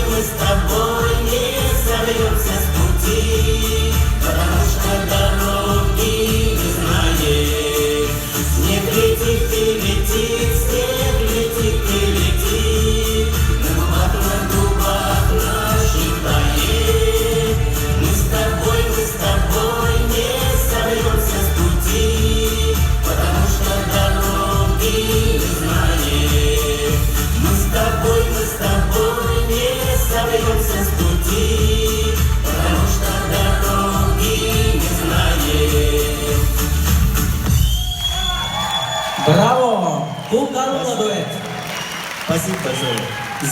не соберемся с пути, потому что дороги не знаем. Снег летит и летит, снег летит и летит, на губах наших тает. Мы с тобой не соберемся с пути, потому что дороги не знаем. Мы с тобой не соберемся с пути, потому что дороги не знаем. Браво! Кулкарула дуэт. Спасибо большое.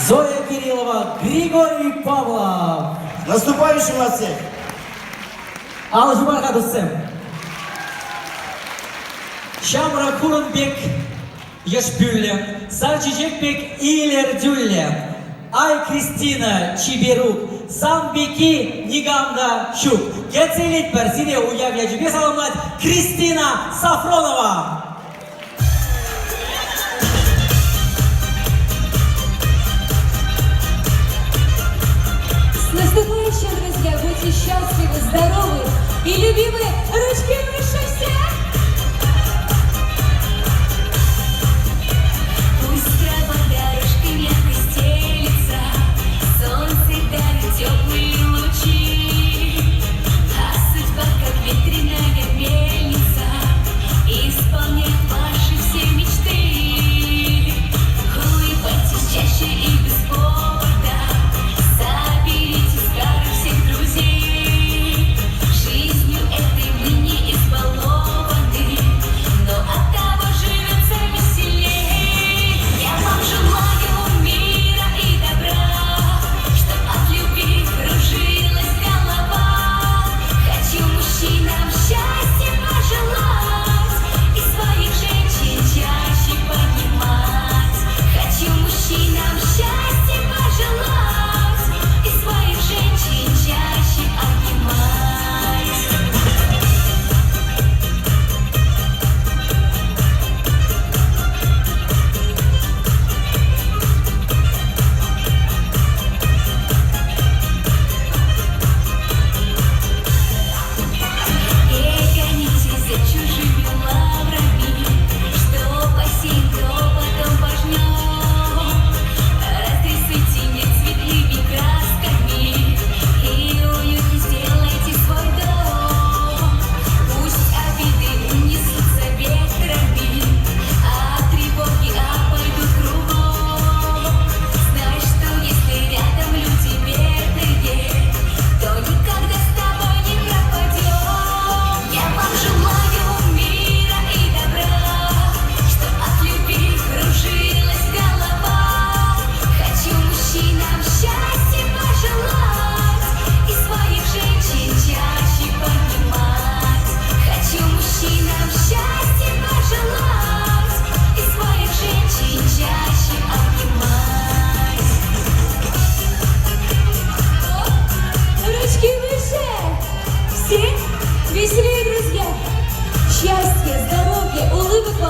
Зоя Кириллова, Григорий Павлов. Наступающим вас всех! Ал Жумарка Дуссем. Шамра Курунбек Яшбюлле, Сарчичекбек Илердюлле, Ай Кристина Чиберук, Самбеки Нигамда Шук. Гецелит Персине уявля тебе саламлать Кристина Сафронова. С наступающим, друзья! Будьте счастливы, здоровы и любимы! Ручки выше всех! Пусть трава дорожкой мягко стелется, солнце дарит теплые лучи, а судьба, как ветряная мельница, исполняет ваши все мечты. Улыбайтесь чаще и без повода, соберите старых всех друзей. Жизнью этой мы не избавимся.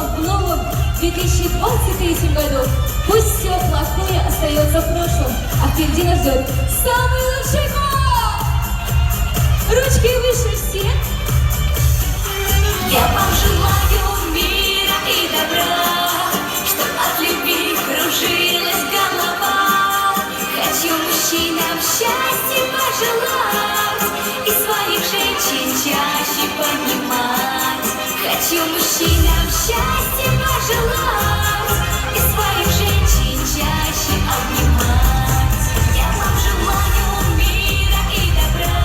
в новом 2023 году. Пусть все плохое остается в прошлом, а впереди нас ждет самый лучший год! Ручки выше все! Я вам желаю мира и добра, чтоб от любви кружилась голова. Хочу мужчинам счастья пожелать и своих женщин чаще понимать. Хочу мужчинам счастья пожелать и своих женщин чаще обнимать. Я вам желаю мира и добра,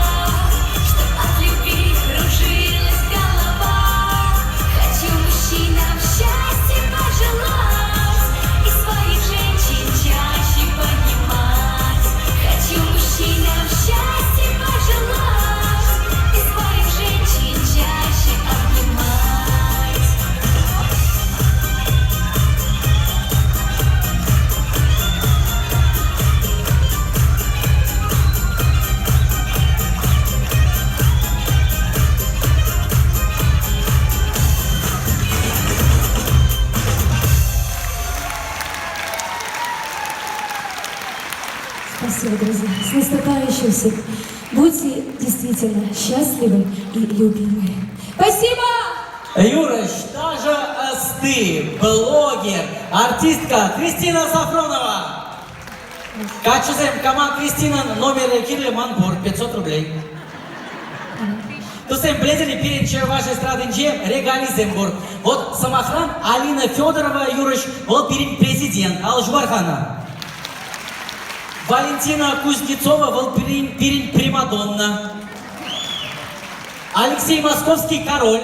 чтоб от любви кружилась голова. Хочу мужчинам счастья пожелать и своих женщин чаще понимать. Хочу мужчинам счастья пожелать и своих женщин чаще обнимать. Спасибо, друзья. С наступающим всех. Будьте действительно счастливы и любимы. Спасибо! Юрыч, даже ты, блогер, артистка Кристина Сафронова. Качезем, команд Кристина, номер Кирилл Манбор, 500 рублей. Тусем бледели перед вашей страдынче регализембур. Вот самохран Алина Федорова, Юрыч, вот перед президент Алжбархана. Валентина Кузнецова, вот перед Примадонна. Алексей Московский, король.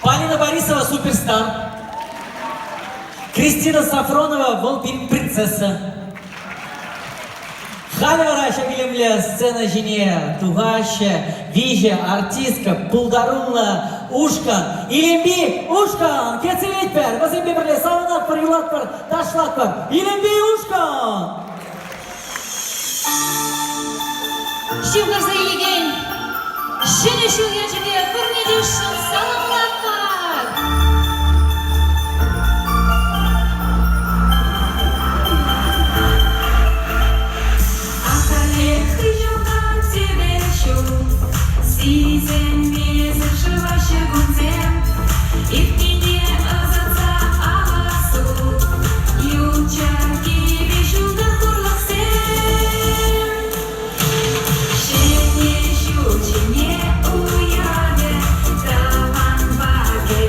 Полина Борисова, суперстар. Кристина Сафронова, Волпин, принцесса. Халяра Шагилемля, сцена жене, Тугаща, Вижа, артистка, Пулдарула, Ушкан, Илемби, Ушкан, Кецеветпер, Вазимбеберле, Саванатпар, Юлатпар, Ташлатпар, Илемби, Ушкан. Şivgarza ilgen, şene şulgacıya Korneliş'in salamlatlar. Ахалек хыжылдан теберчу, сизен мезір жылашы гүнзем, ипкене ызатса ағасу, юлчан кебе жылдан құрлықсен. Шене шучене уяде, таван баге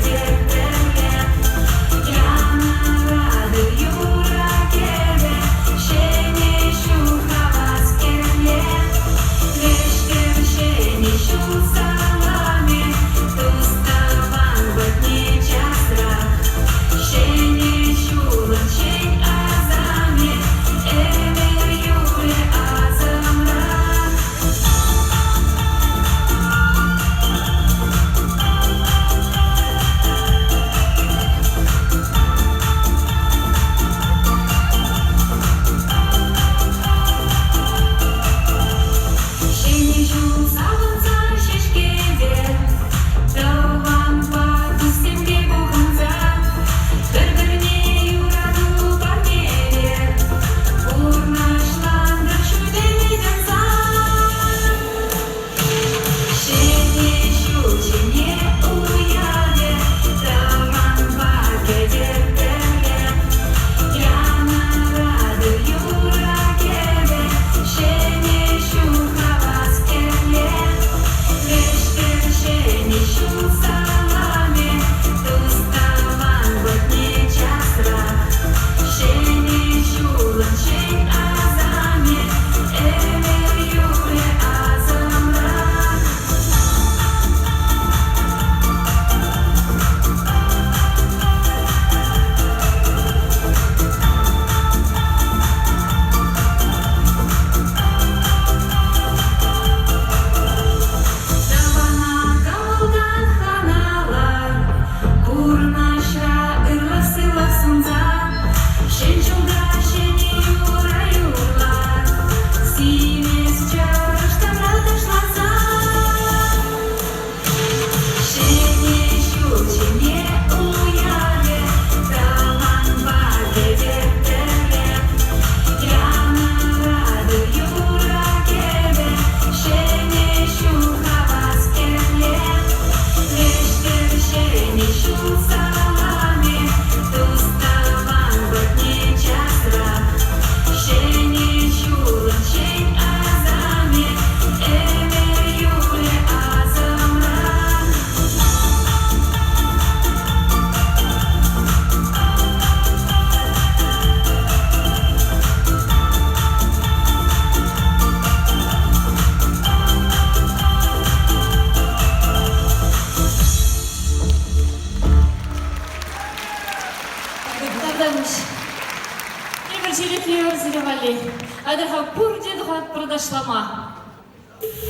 ташлама.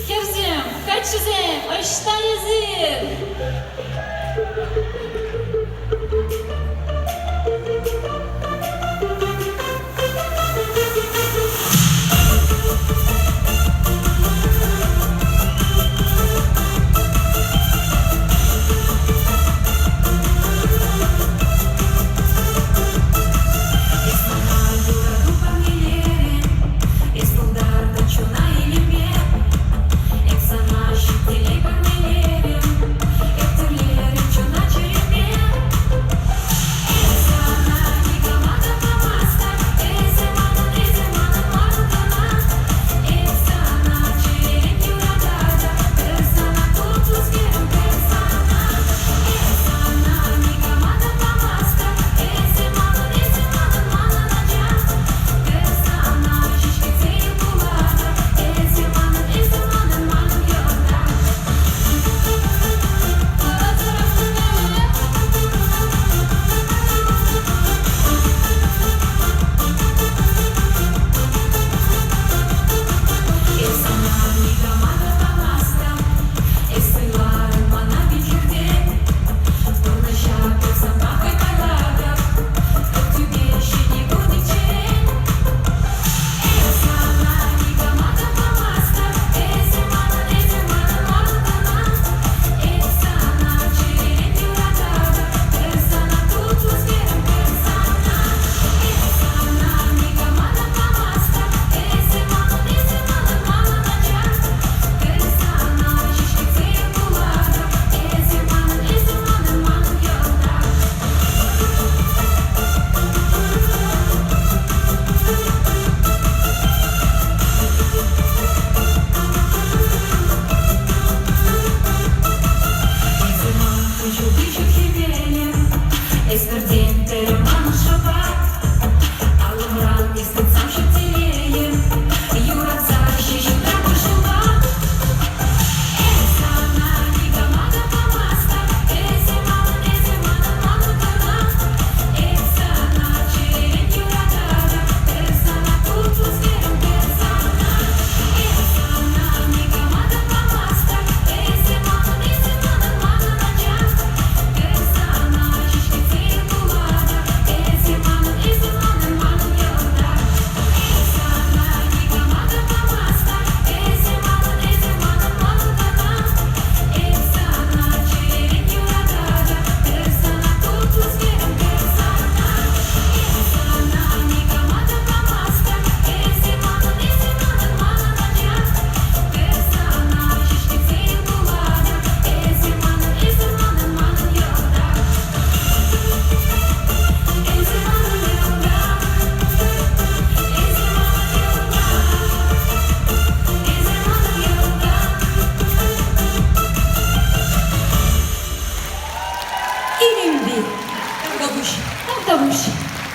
Керзем, качызем, ашта езем.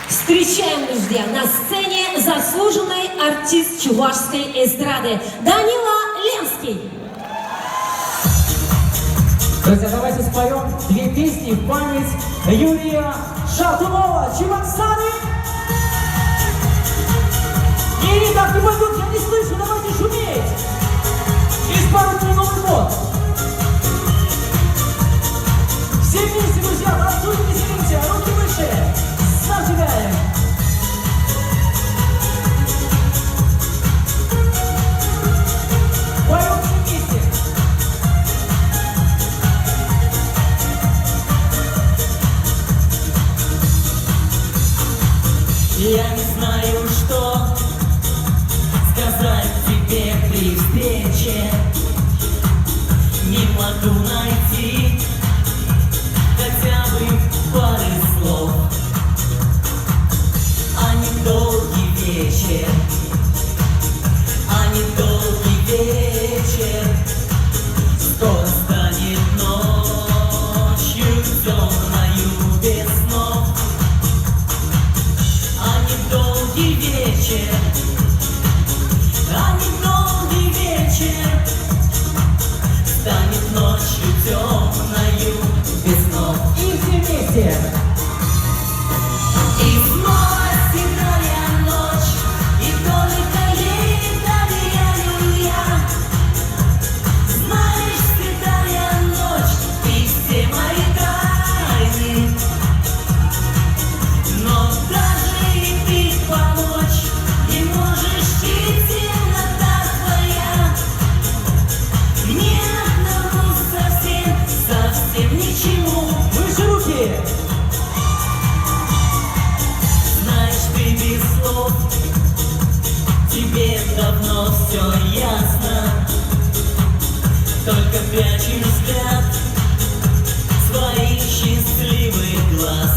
Встречаем, друзья, на сцене заслуженный артист чувашской эстрады Данила Ленский. Друзья, давайте споем две песни в память Юрия Шатунова. Чебоксары! Не, так не пойдет, я не слышу, давайте шуметь! Через пару дней Новый год! Все вместе, друзья, танцуем, веселимся, руки выше! Зажигаем! Поем все вместе! Я не знаю, что сказать тебе при встрече. Не могу найти хотя бы пары слов. А недолгий вечер, а недолгий вечер скоро станет ночью темною без снов. А недолгий вечер, а недолгий вечер станет ночью темною только прячем взгляд своих счастливых глаз.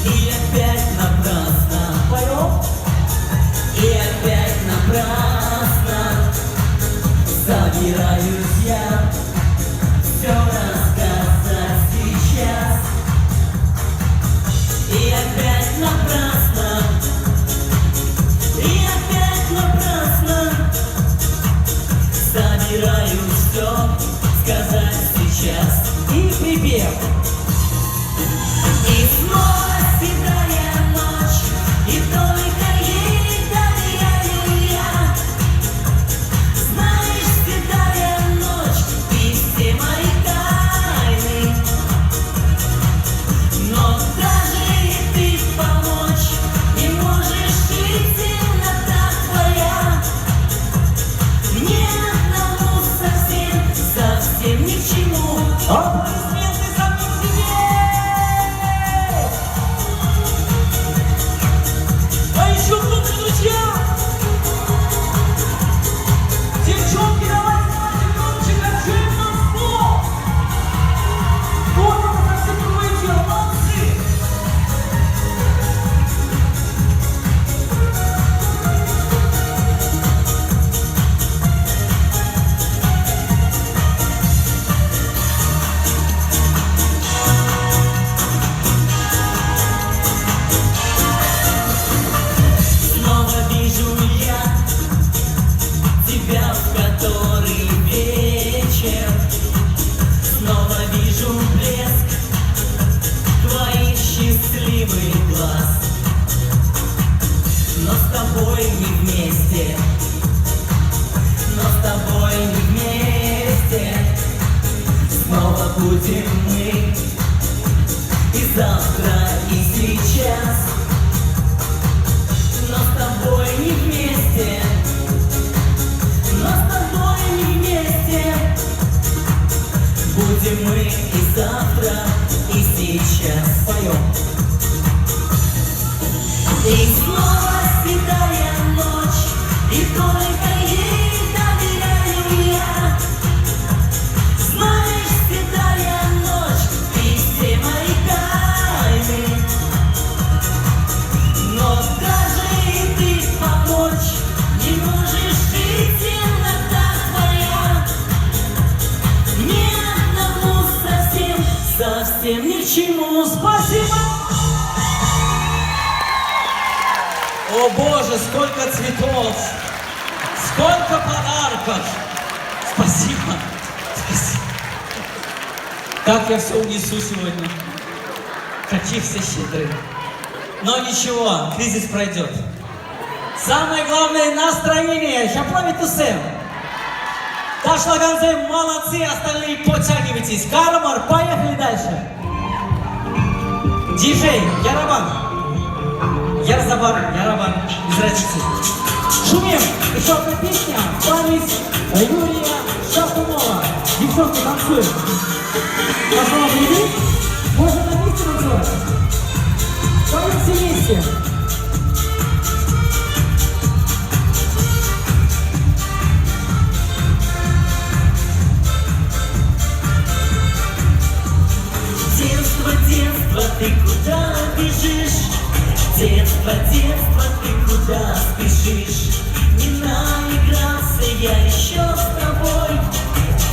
И опять напрасно поем, и опять напрасно собираюсь я все рассказать сейчас. И опять напрасно, и опять напрасно собираюсь все сказать сейчас. И припев. И снова седая ночь, и только ей доверяю я. Знаешь, седая ночь, и все мои тайны. Но даже и ты помочь не можешь, и темнота твоя мне одному совсем ни к чему. Аплодисменты самим себе! А еще крупные друзья! Девчонки, давайте громче, качаем на стол! Вот это совсем другое дело, молодцы! Снова вижу я тебя в который вечер. Снова вижу блеск твоих счастливых глаз. Но с тобой не вместе, но с тобой не вместе. Снова будем мы и завтра, и сейчас. Но с тобой не вместе, но с тобой не вместе. Будем мы и завтра, и сейчас. Поем. И снова седая ночь, и только ей доверяю я. Знаешь, седая ночь, и все мои тайны. Но даже и ты помочь не можешь, и темнота твоя мне одному совсем ни к чему. Спасибо! О Боже, сколько цветов! Сколько подарков! Спасибо! Спасибо! Как я все унесу сегодня! Какие все щедрые! Но ничего, кризис пройдет. Самое главное — настроение. Сейчас плавит тусем. Ташлаганзе, молодцы, остальные подтягивайтесь. Кармар, поехали дальше. Диджей, Ярабан. Ярзабар, Ярабан, без разницы. Шумим! Еще одна песня в память Юрия Шахунова. Девчонки, танцуем. Пошла впереди. Можно на месте танцевать. Поем все вместе. Детство, детство, ты куда бежишь? Детство, детство, ты куда спешишь? Не наигрался я еще с тобой.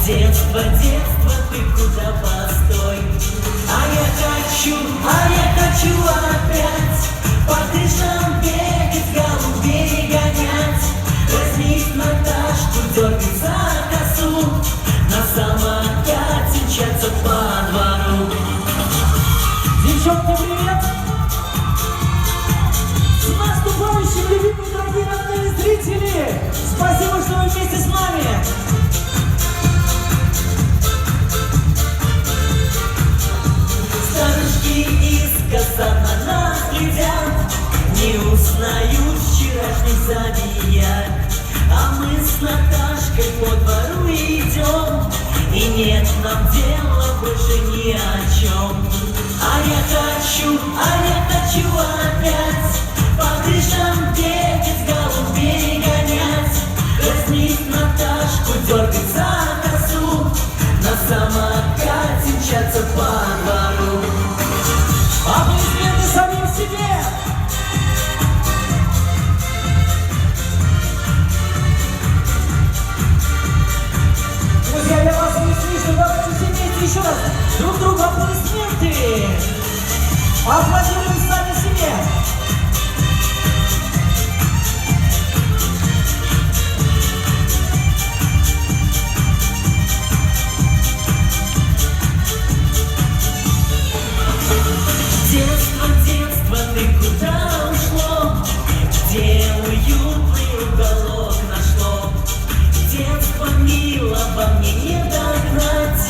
Детство, детство, ты куда постой? А я хочу опять по крышам бегать, голубей гонять. Возьмись Наташку, дергай за косу, на самокате мчаться по двору. Девчонки, привет! С наступающим, любимые, дорогие родные зрители! Спасибо, что вы вместе с нами! Старушки искоса на нас глядят, не узнают вчерашних забияк. А мы с Наташкой по двору идем, и нет нам дела больше ни о чем. А я хочу опять по крышам бегать, голубей гонять. Возьмись Наташку, дергает за косу, на самокате мчатся по двору. Аплодисменты самим себе! Друзья, я вас не слышу, давайте сильнее еще раз друг другу аплодисменты! Аплодируем сами себе! Детство, детство, ты куда ушло? Где уютный уголок нашло? Детство мило, во мне не догнать,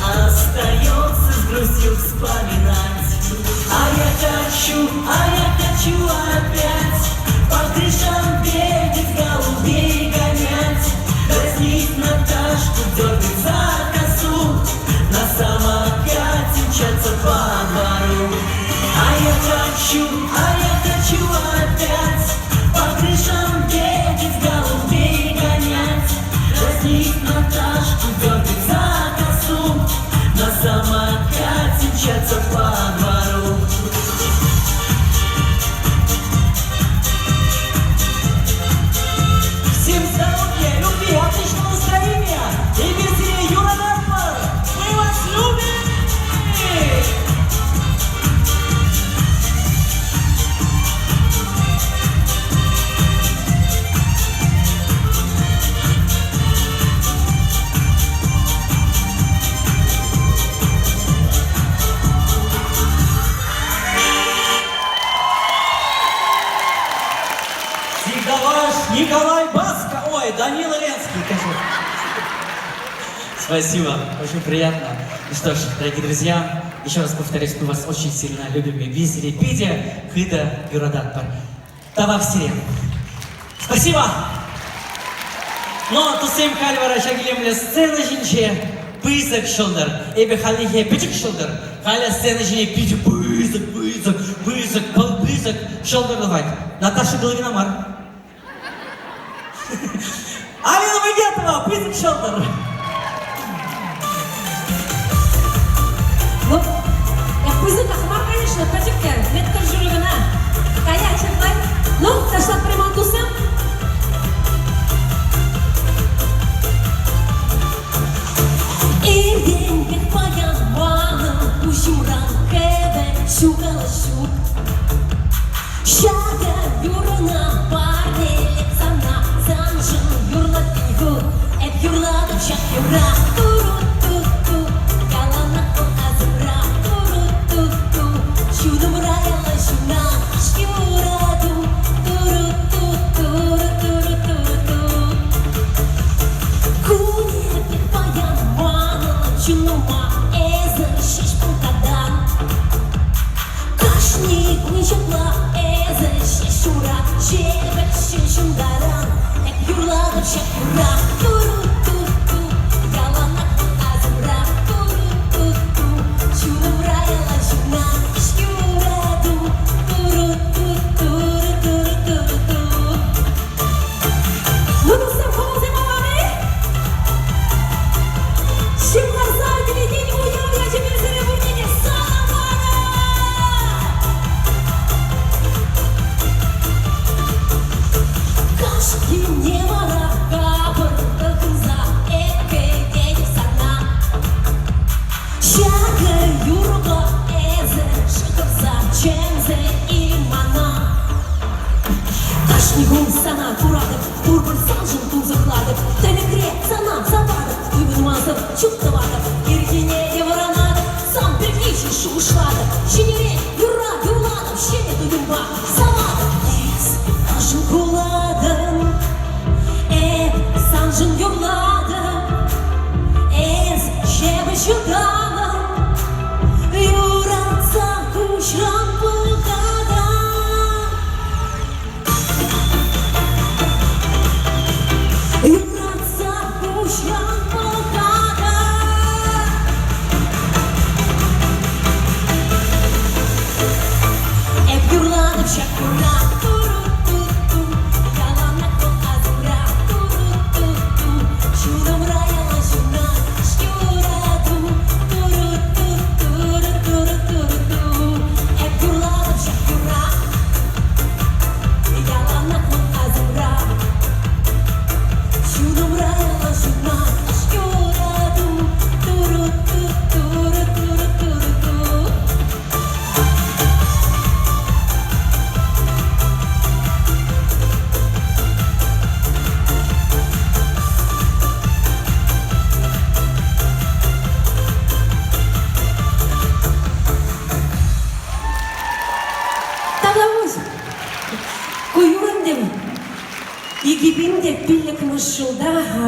остается с грустью вспоминать. А я хочу опять по крышам бегать, голубей гонять, дразнить Наташку, дергать за косу, на самокате мчаться по двору. А я хочу опять по крышам бегать, голубей гонять, дразнить Наташку, дергать за косу, на самокате мчаться по двору. Всем здоровья, любви, отличного настроения! И веселее, Юра Датмар! Мы вас любим! Всегда ваш Николай Баско, ой, Данила Ленский, конечно. Спасибо, очень приятно. Ну что ж, дорогие друзья, еще раз повторюсь, мы вас очень сильно любим и визели Пидя, Хыда, Юрадатпар. Тавак Сирен. Спасибо! Но тусем кальвара шагилемле сцена жинче пысок шылдыр, эбе халихе пичик шылдыр, халя сцена жине пичи пысок шылдыр давать. Наташа Головина мар. Алина Багетова, пысок шылдыр. Ну, я пызык ахмар, конечно, пачекте, меттер жүрегіна. Кая, чеклай? Ну, таштап пряман тусам. Ирден бек паян маңы, ушимран кебе шугала шук. Шага юрына барделек сана, санжын юрлат пеньгу, эп юрладым шак юра. Туру-ту-ту, яланақын азыра. Туру-ту-ту, шудым раяла шуна, шюраду. Туру-ту-туру-туру-туру-ту. Куне бек паян маңы, чунума эзі шиш пунтадан. Кашни гуншықла эзі шишура, жебек шишундаран, эп юрладым шак юра. Туру-ту-ту, яланақын азыра. Туру-ту-ту, шудым раяла шуна, шюраду. Туру-ту-туру-туру-туру-ту. Ну, тусем, холозем аваны? Шимларза, теледень, уяв, я тебе заребурнене саламана! Кашки не вара, кабыр, тахынза, эккей, день сана. Шага юрга, эзе, шықырса, чензе, имана. Кашнигун сана турадып, турбыр санжын тузықладып, тәнекре сана забадып, үйбінмазып, чуқтывадып, ергене еваранадып, сам пернейші шуышладып, шенере юра юрладып, шене туюмба саладып. Ес, ажын куладым, санжын юрладым, шебі шудалым, юратса кушран бұлғадам. Юратса кушран бұлғадам.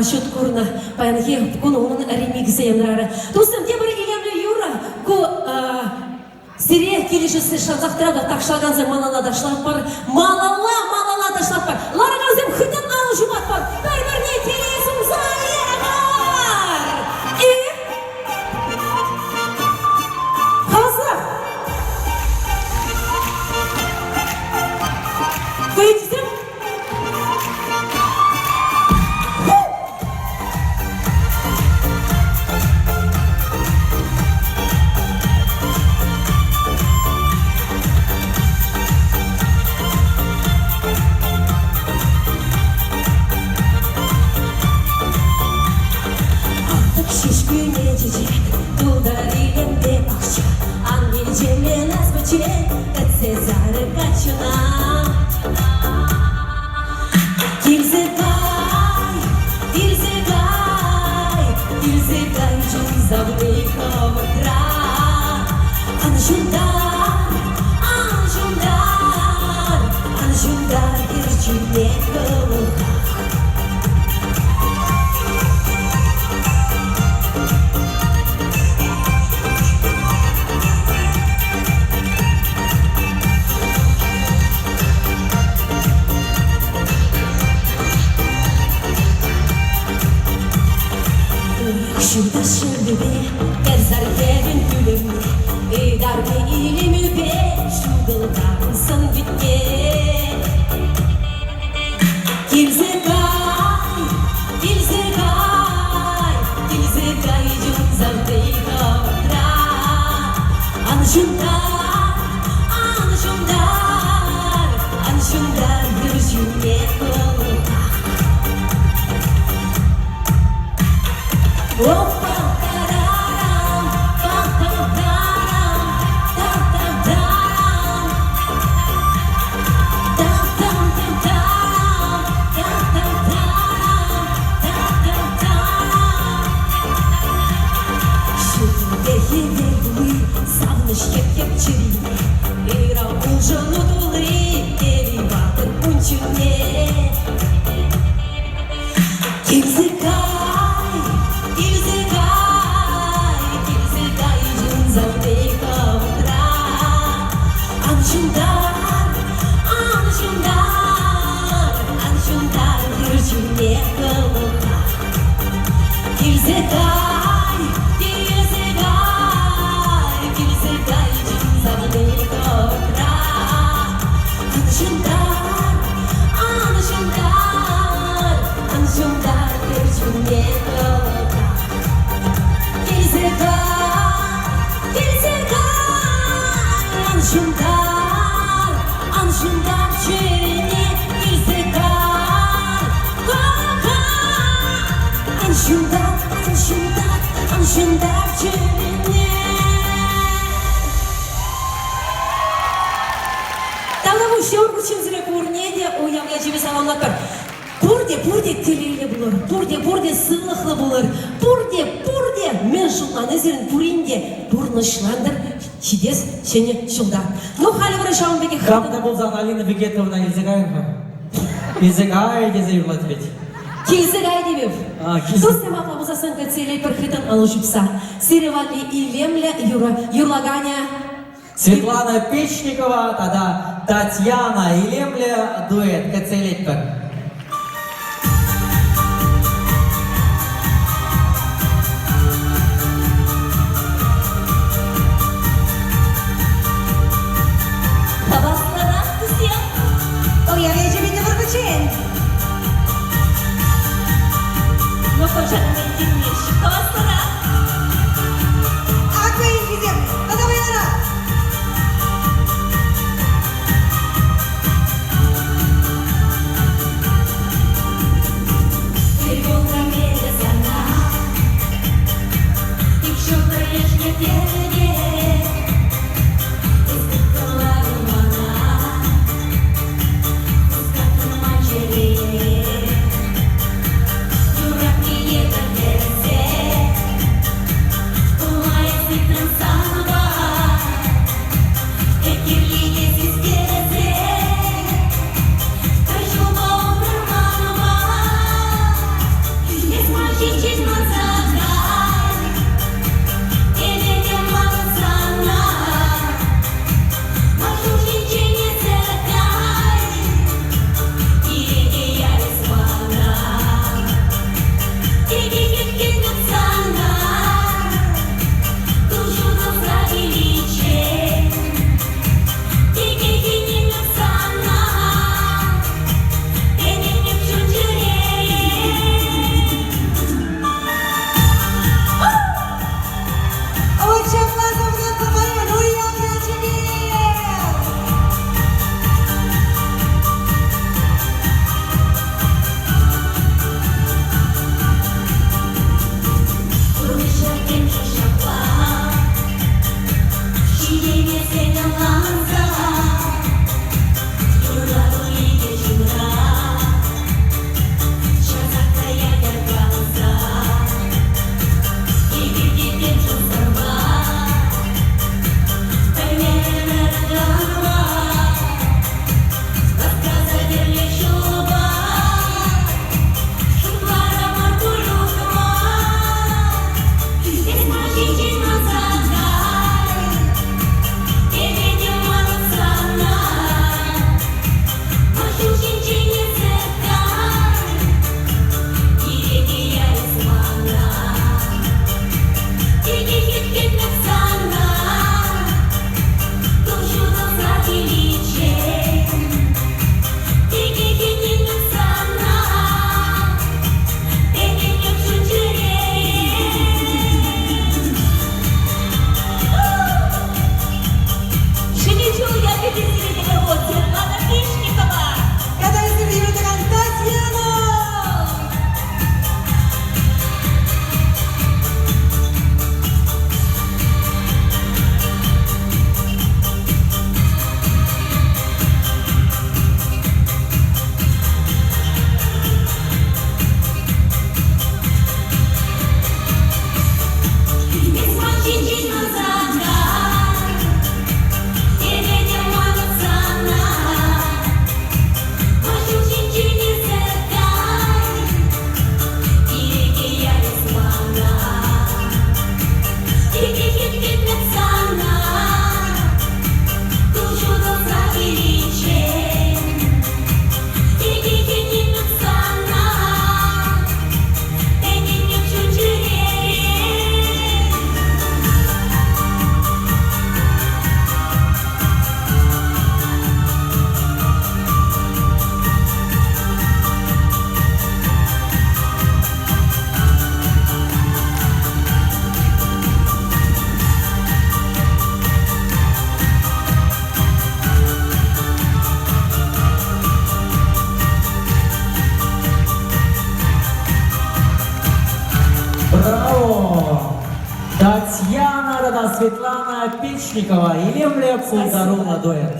шут курна паянхи кунун ремикс янрара. Тустам те бір илемле юра ку сире келишесе шанзахтырага такшлаган заманала дашлап бар. Малала дашлап бар. Лараганзем хытын алу жумат бар. Бір-біріне телесім залер. И қазір Выйдем. Artık şiş günecek, dudarıyım de akça. Anneciğimle nazbacı, etse zarı kaçına. Дилзегай, жунзавный ковдра. Анжундар, ирчуне ковдра. Şurada şöyle gezer yerin gülümle darbe ilimi be şudalıdansın bitke Dilzegay Cunzavde kovdra. Anjundar Yürücüne kovdra. Anjundar çerine Dilzegay Anjundar çerine. Талабу шоргу чимзире курнеде уямга жибе саламлап бар. Пурде телейле булар. Пурде сылыхлы булар. Пурде мен шулган эзерин пуринде бурнышландыр. Чидес сене шулда. Ну хали бара шаумбеке Храмда болзан Алина Бекетовна Dilzegayeva. Dilzegay deze юрлат ведь. Dilzegay дебев. Сустема пабузасын кацелей пархитан алушипса. Сиревали илемля юрлаганя. Светлана Печникова, тогда Татьяна Илемля, дуэт Кацелетпер. Ой, я вижу, меня выручен. Ну, пожалуйста, Денис, Костара. А вы где? Давай, Ара. Татьяна, Рада Светлана Печникова и Лемля Пулдарула дуэт.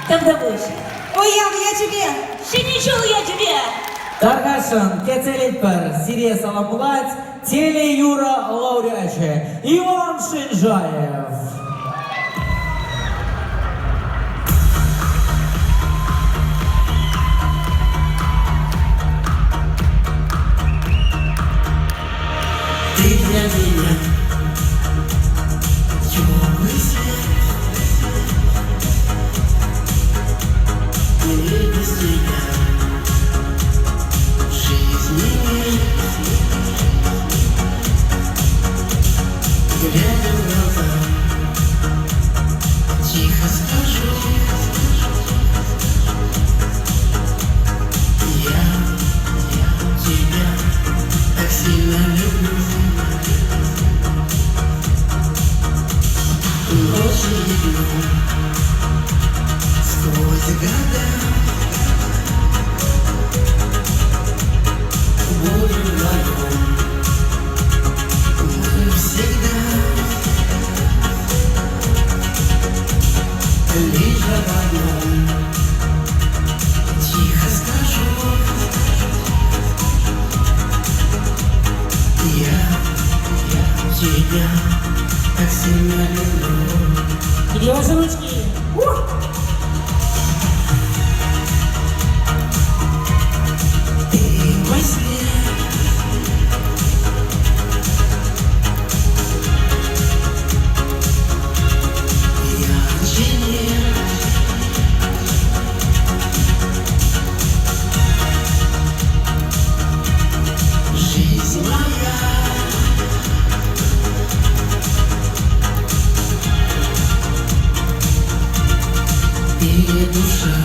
Тогда больше. Уяв, я тебе. Шиничул я тебе. Таргашин, Кецелитпер, Сирия Саламулать, Теле Юра Лауреаче, Иван Шинжаев. Ты для меня теплый свет, и без тебя жизни нет. Глядя в глаза, тихо скажу: я тебя так сильно люблю. Ночи и дни, сквозь года, будем вдвоем мы всегда. Лишь об одном тихо скажу: я тебя так сильно люблю. Где ваши ручки? Ты мой свет, ярче нет. Жизнь моя, ты душа.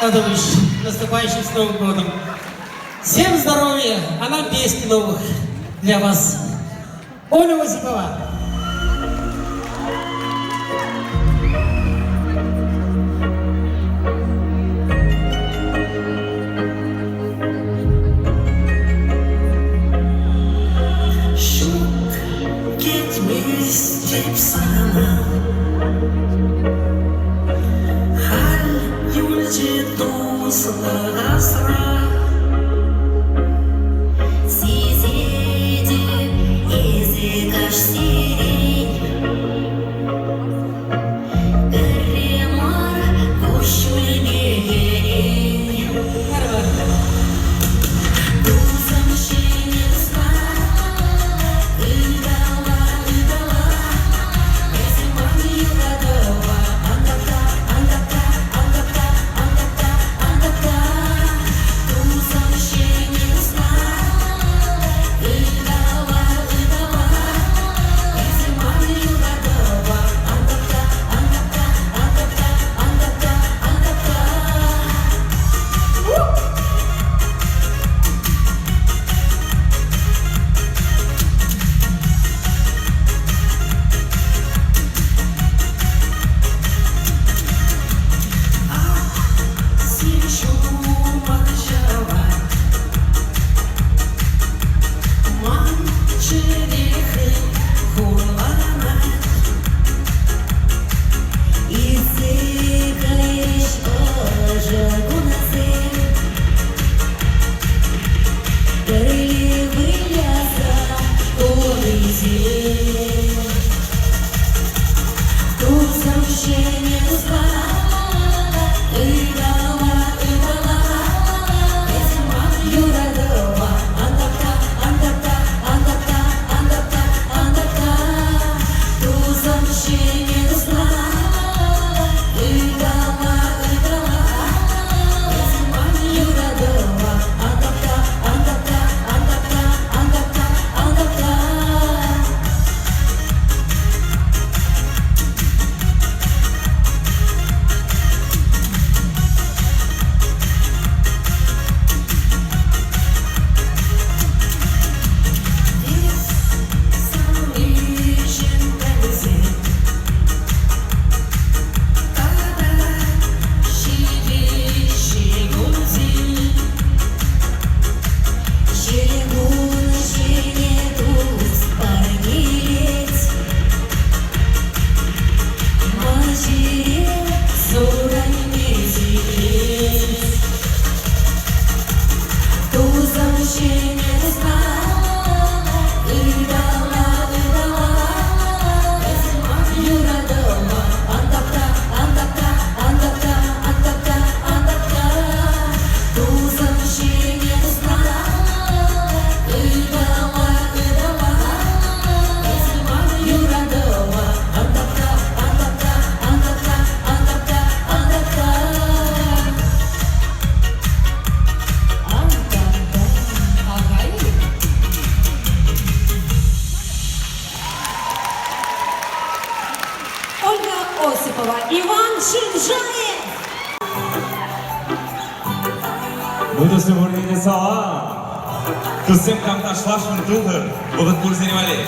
Адович, наступающим с Новым годом. Всем здоровья, а нам песни новых для вас. Оля Осипова. Ketmeyecek sana Hal yulcu dostlara sıra Sizedi izi kaç sirey Üremar koşulge gerey Duzam şenizna Ildala Осипова, Иван Шинжаев. Буду сегодня сала. Тут всем там шлашен тухер, вот курс занимали.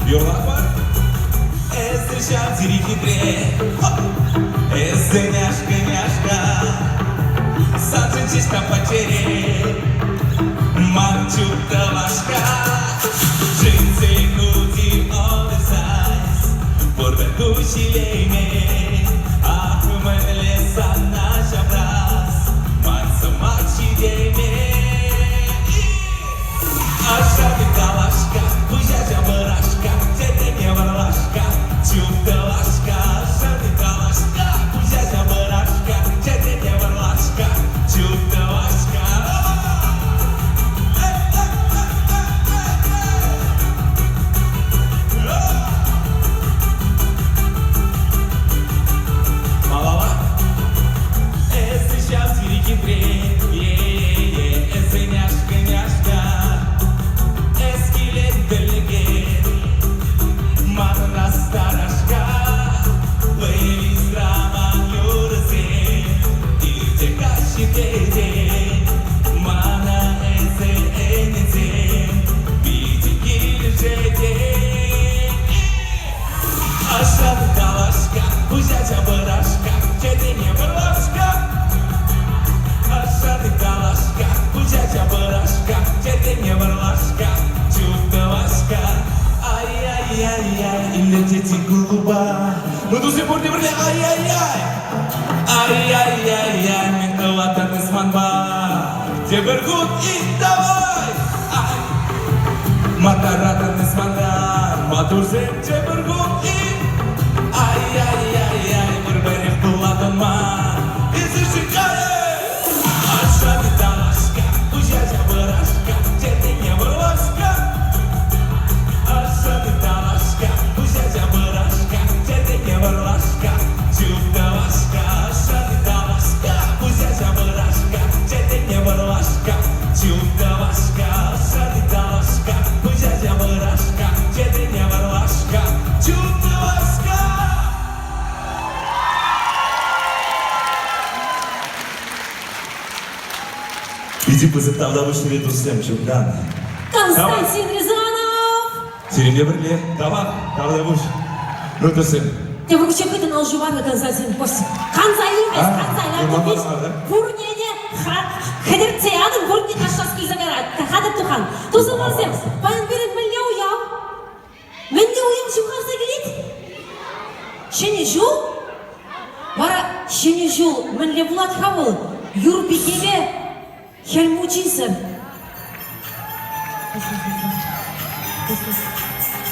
Йолапа, встречал хитре, няшка, няшка, саджанчишка потери, манчута ложка, джинсы, худи, оверсайз, порведущий лейме, ах, мы леса наш образ, манса мачи дейме, ашабика ложка, пузяча барашка, тебе не ворлашка, чута ложка, ашабика ложка, пузяча барашка, тебе не ворлашка, чута ложка. Тебергут и давай! Ай! Матаратан исмандан, матурзем тебергут и ай-яй-яй-яй, мырберех буладан ма, изышикае! Ашаны талашка, узязя вырашка, тебе не вырашка. Ашаны талашка, узязя вырашка, тебе не вырашка. Чудовашка, ашаны талашка, узязя вырашка, тебе не вырашка. Чудовашка, ашаны талашка, узязя вырашка, тебе не вырашка. Чудовашка! Иди позитавда вышли дусем чугдан. Константин Рязанов! Сирене бірле, давай, давай буш. Ну дусем. Te vou ce câte n-au jucat Constantin Post. Kanzayım es, kanzaylar da biz. Vurnene, хедерцеядın vurne taşlaskil zagarat. Hadi tuhan. Tuzun varsem. Ben benim menle uyam. Menle uyam şu kalsa gelit. Şeni jul. Vara şeni jul. Menle bulat havul. Юрбикеге хельмучинсен.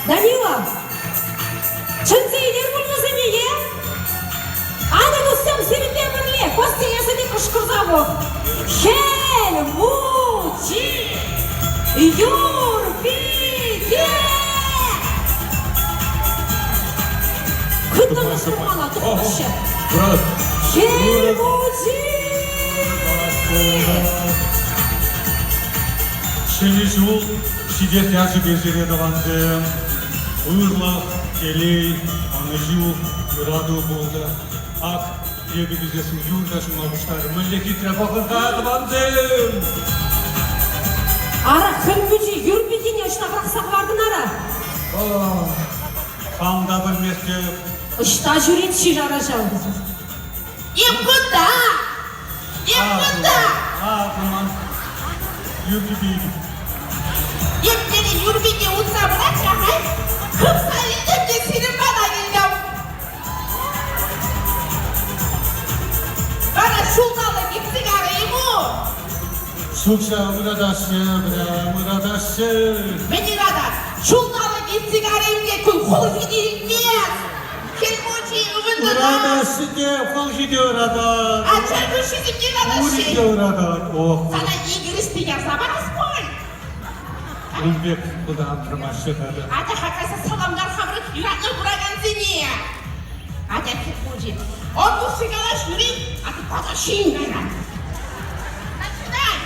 Данила, чынцейлер болмаса неге? Аны достым сирімле бірле, косты есіні қышқырзабы. Хельмучи Юрбике! Күтті тұрмала, тұқпышы. Хельмучи! Şimdi şu şiddet yaşı geçiriyor davandım. Uğurlak, keley, anıcı, yuradu buldu. Ak, diye bir güzesin yurdaşın olmuşlar. Memleket refahında davandım. Ара, Хельмучи Юрбикене ұштағырақ сақвардың ара. Kamda bilmezke. Ұшта жүрет шижара жалды. Епкуда! Епкуда! Aman, yürü bir. Епкені Юрбике ұтса бұрат жағай, көп сайынды кесірім бана келдім. Бана шулталы кепсік арайму. Suksa mıradaşı, mıradaşı. Мені рада, шулталы кепсік арайымге күн қол жиделмес. Хельмучи ұвындыға. Mıradaşı de, kol gidiyor adam. Açарғы шизімге радаши. Gidiyor adam. Oh, Sana İngiliz деген сабарас қой. Ülbek kudan tırmaşı tadı. Ата хакайса саламдар хабры юратны бұраган зіне. Ата Хельмучи, он дұсыгалаш юрин, аты паташин гайрат. Начинай!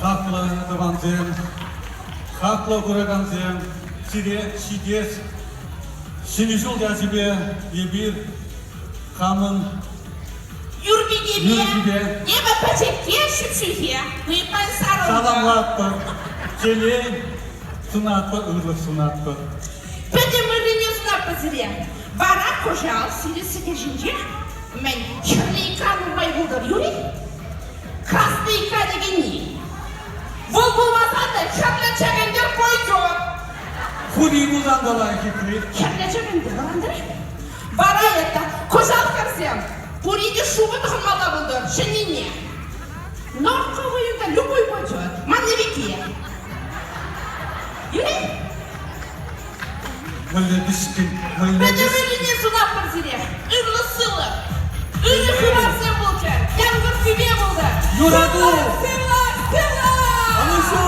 Haklı davandım. Haklı kuragandım. Sire, şiddet. Şimdi jul yazibe, bir kamın. Юрбигеме, Юрбиге. небо пачекке шүпшүхе, мыйпан сарылға. Salamlattı. Keley, sunatlı, ırlık sunatlı. Пәдем ұрыне сынапы зіре. Бара қожал сиресі кешінже, мен чырлы икраның бай бұлдар юри, красный икра деген не? Бұл болмасады, чырлы чәгендер қойдыр. Худи uzandılar kitri. Чырлы чәгендер баландыр. Бара етті, қожал кірсем, пуриде шубы тұқымалда бұлдар, шынене. Норқа ойында любой пойдет, манневике. Юри? Böyle düşkün, böyle Пәдем düşkün. ұрыне сынапы зіре, үрлі сылы, үрлі хыбарсен бұлчар, яңғыр күбе бұлды. Yuradı. Сырлар, сырлар! Anışı.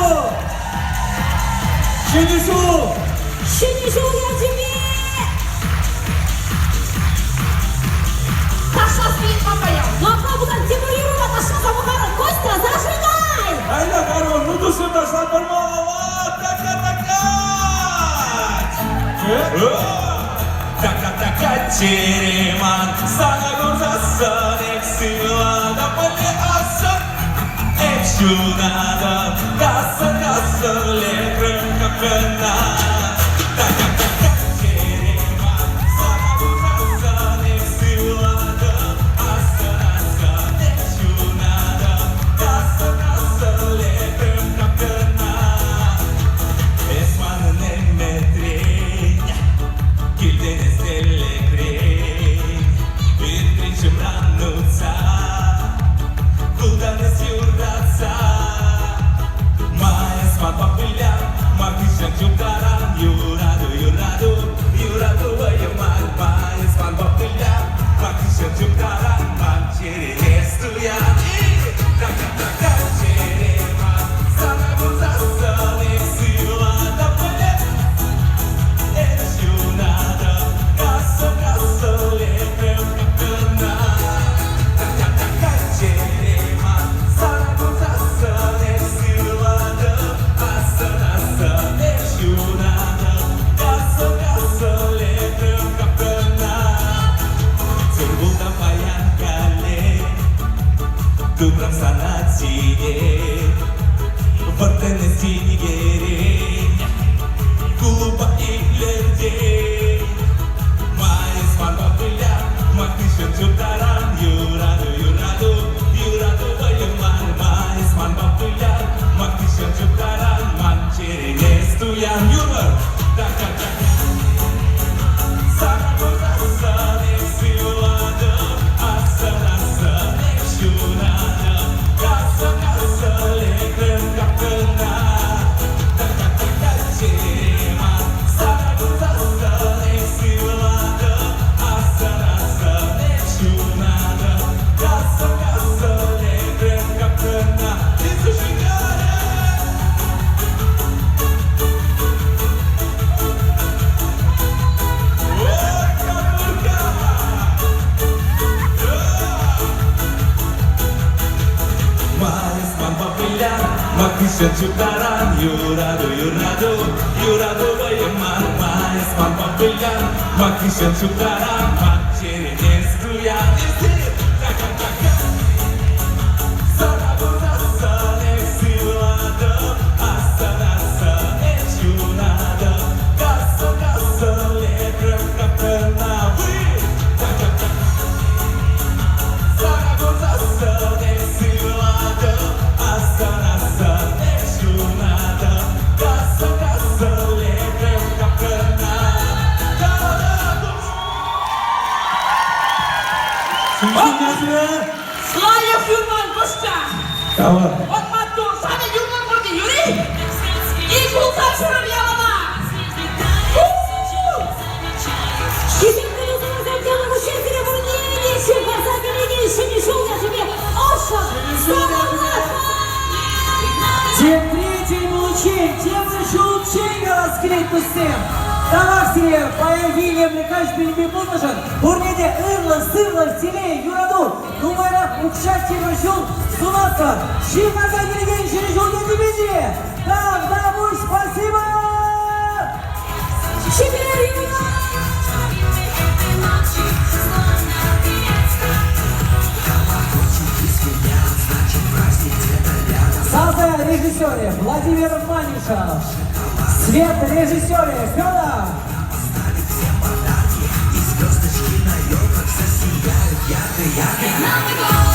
Şimdi şu. Şimdi жол я тебе! Ташласын папаял. Ну а бұдан Тимур Юрова ташласа бұқары. Костя, зажигай! Ayla Karol, ну дусем ташлап бармағала, така-така тереман, sana gurzasan, eksila поле асан, ekşunada, kasa lekrem kapena. Така-така тереман, sana gurzasan, eksila асан, ekşunada, kasa lekrem kapena. Esmanın emmetrey, gildeniz ellekrey, bir biçim rannuca, kuldanız yurda perteneci geri Kuba ileride Mais marbapilha Makisha chutaran Yurado, yurado, yurado bayamar Mais marbapilha Makisha chutaran Manchere nestuyan yurur Daka daka Saragoza sane silada Asana sane shunada Kasa kasa lekrem kapena Daka daka chema Saragoza sane silada Asana sane shunada Kasa kasa lekrem kapena Isso chegare Mais marbapilha Makisha chutaran Yurado, yurado, yurado bayamar Mais marbapilha Makisha chutaran Manchere nestuyan Daka daka Saragoza sane silada Asana sane shunada Kasa kasa lekrem kapena Daka daka Saragoza sane silada Asana sane shunada Kasa kasa lekrem kapena Славя Фюрман Костя! Давай. Вот Матур, сами Юрман вроде Юрий! И Култашина Явана! Bizim kırılsınız emkanı bu şekilde bu niye geçsin? Pazar günü geçsin, şov yaşamı. Oşa! Sabahlar! Чем третий лучей, тем лучше учение раскрыть всем. Давай все появили млекач билби булмашан. Бурнеде ырлы, сырлы, селей, юраду. Numara uçak çevirişul sunatlar. Şifaza girgen şirişul yedimizi. Davdamuş, спасибо! Şeker Саза режиссере Владимир Манишев. Свет режиссере Федор. Звездочки на елках засияют ярко-ярко.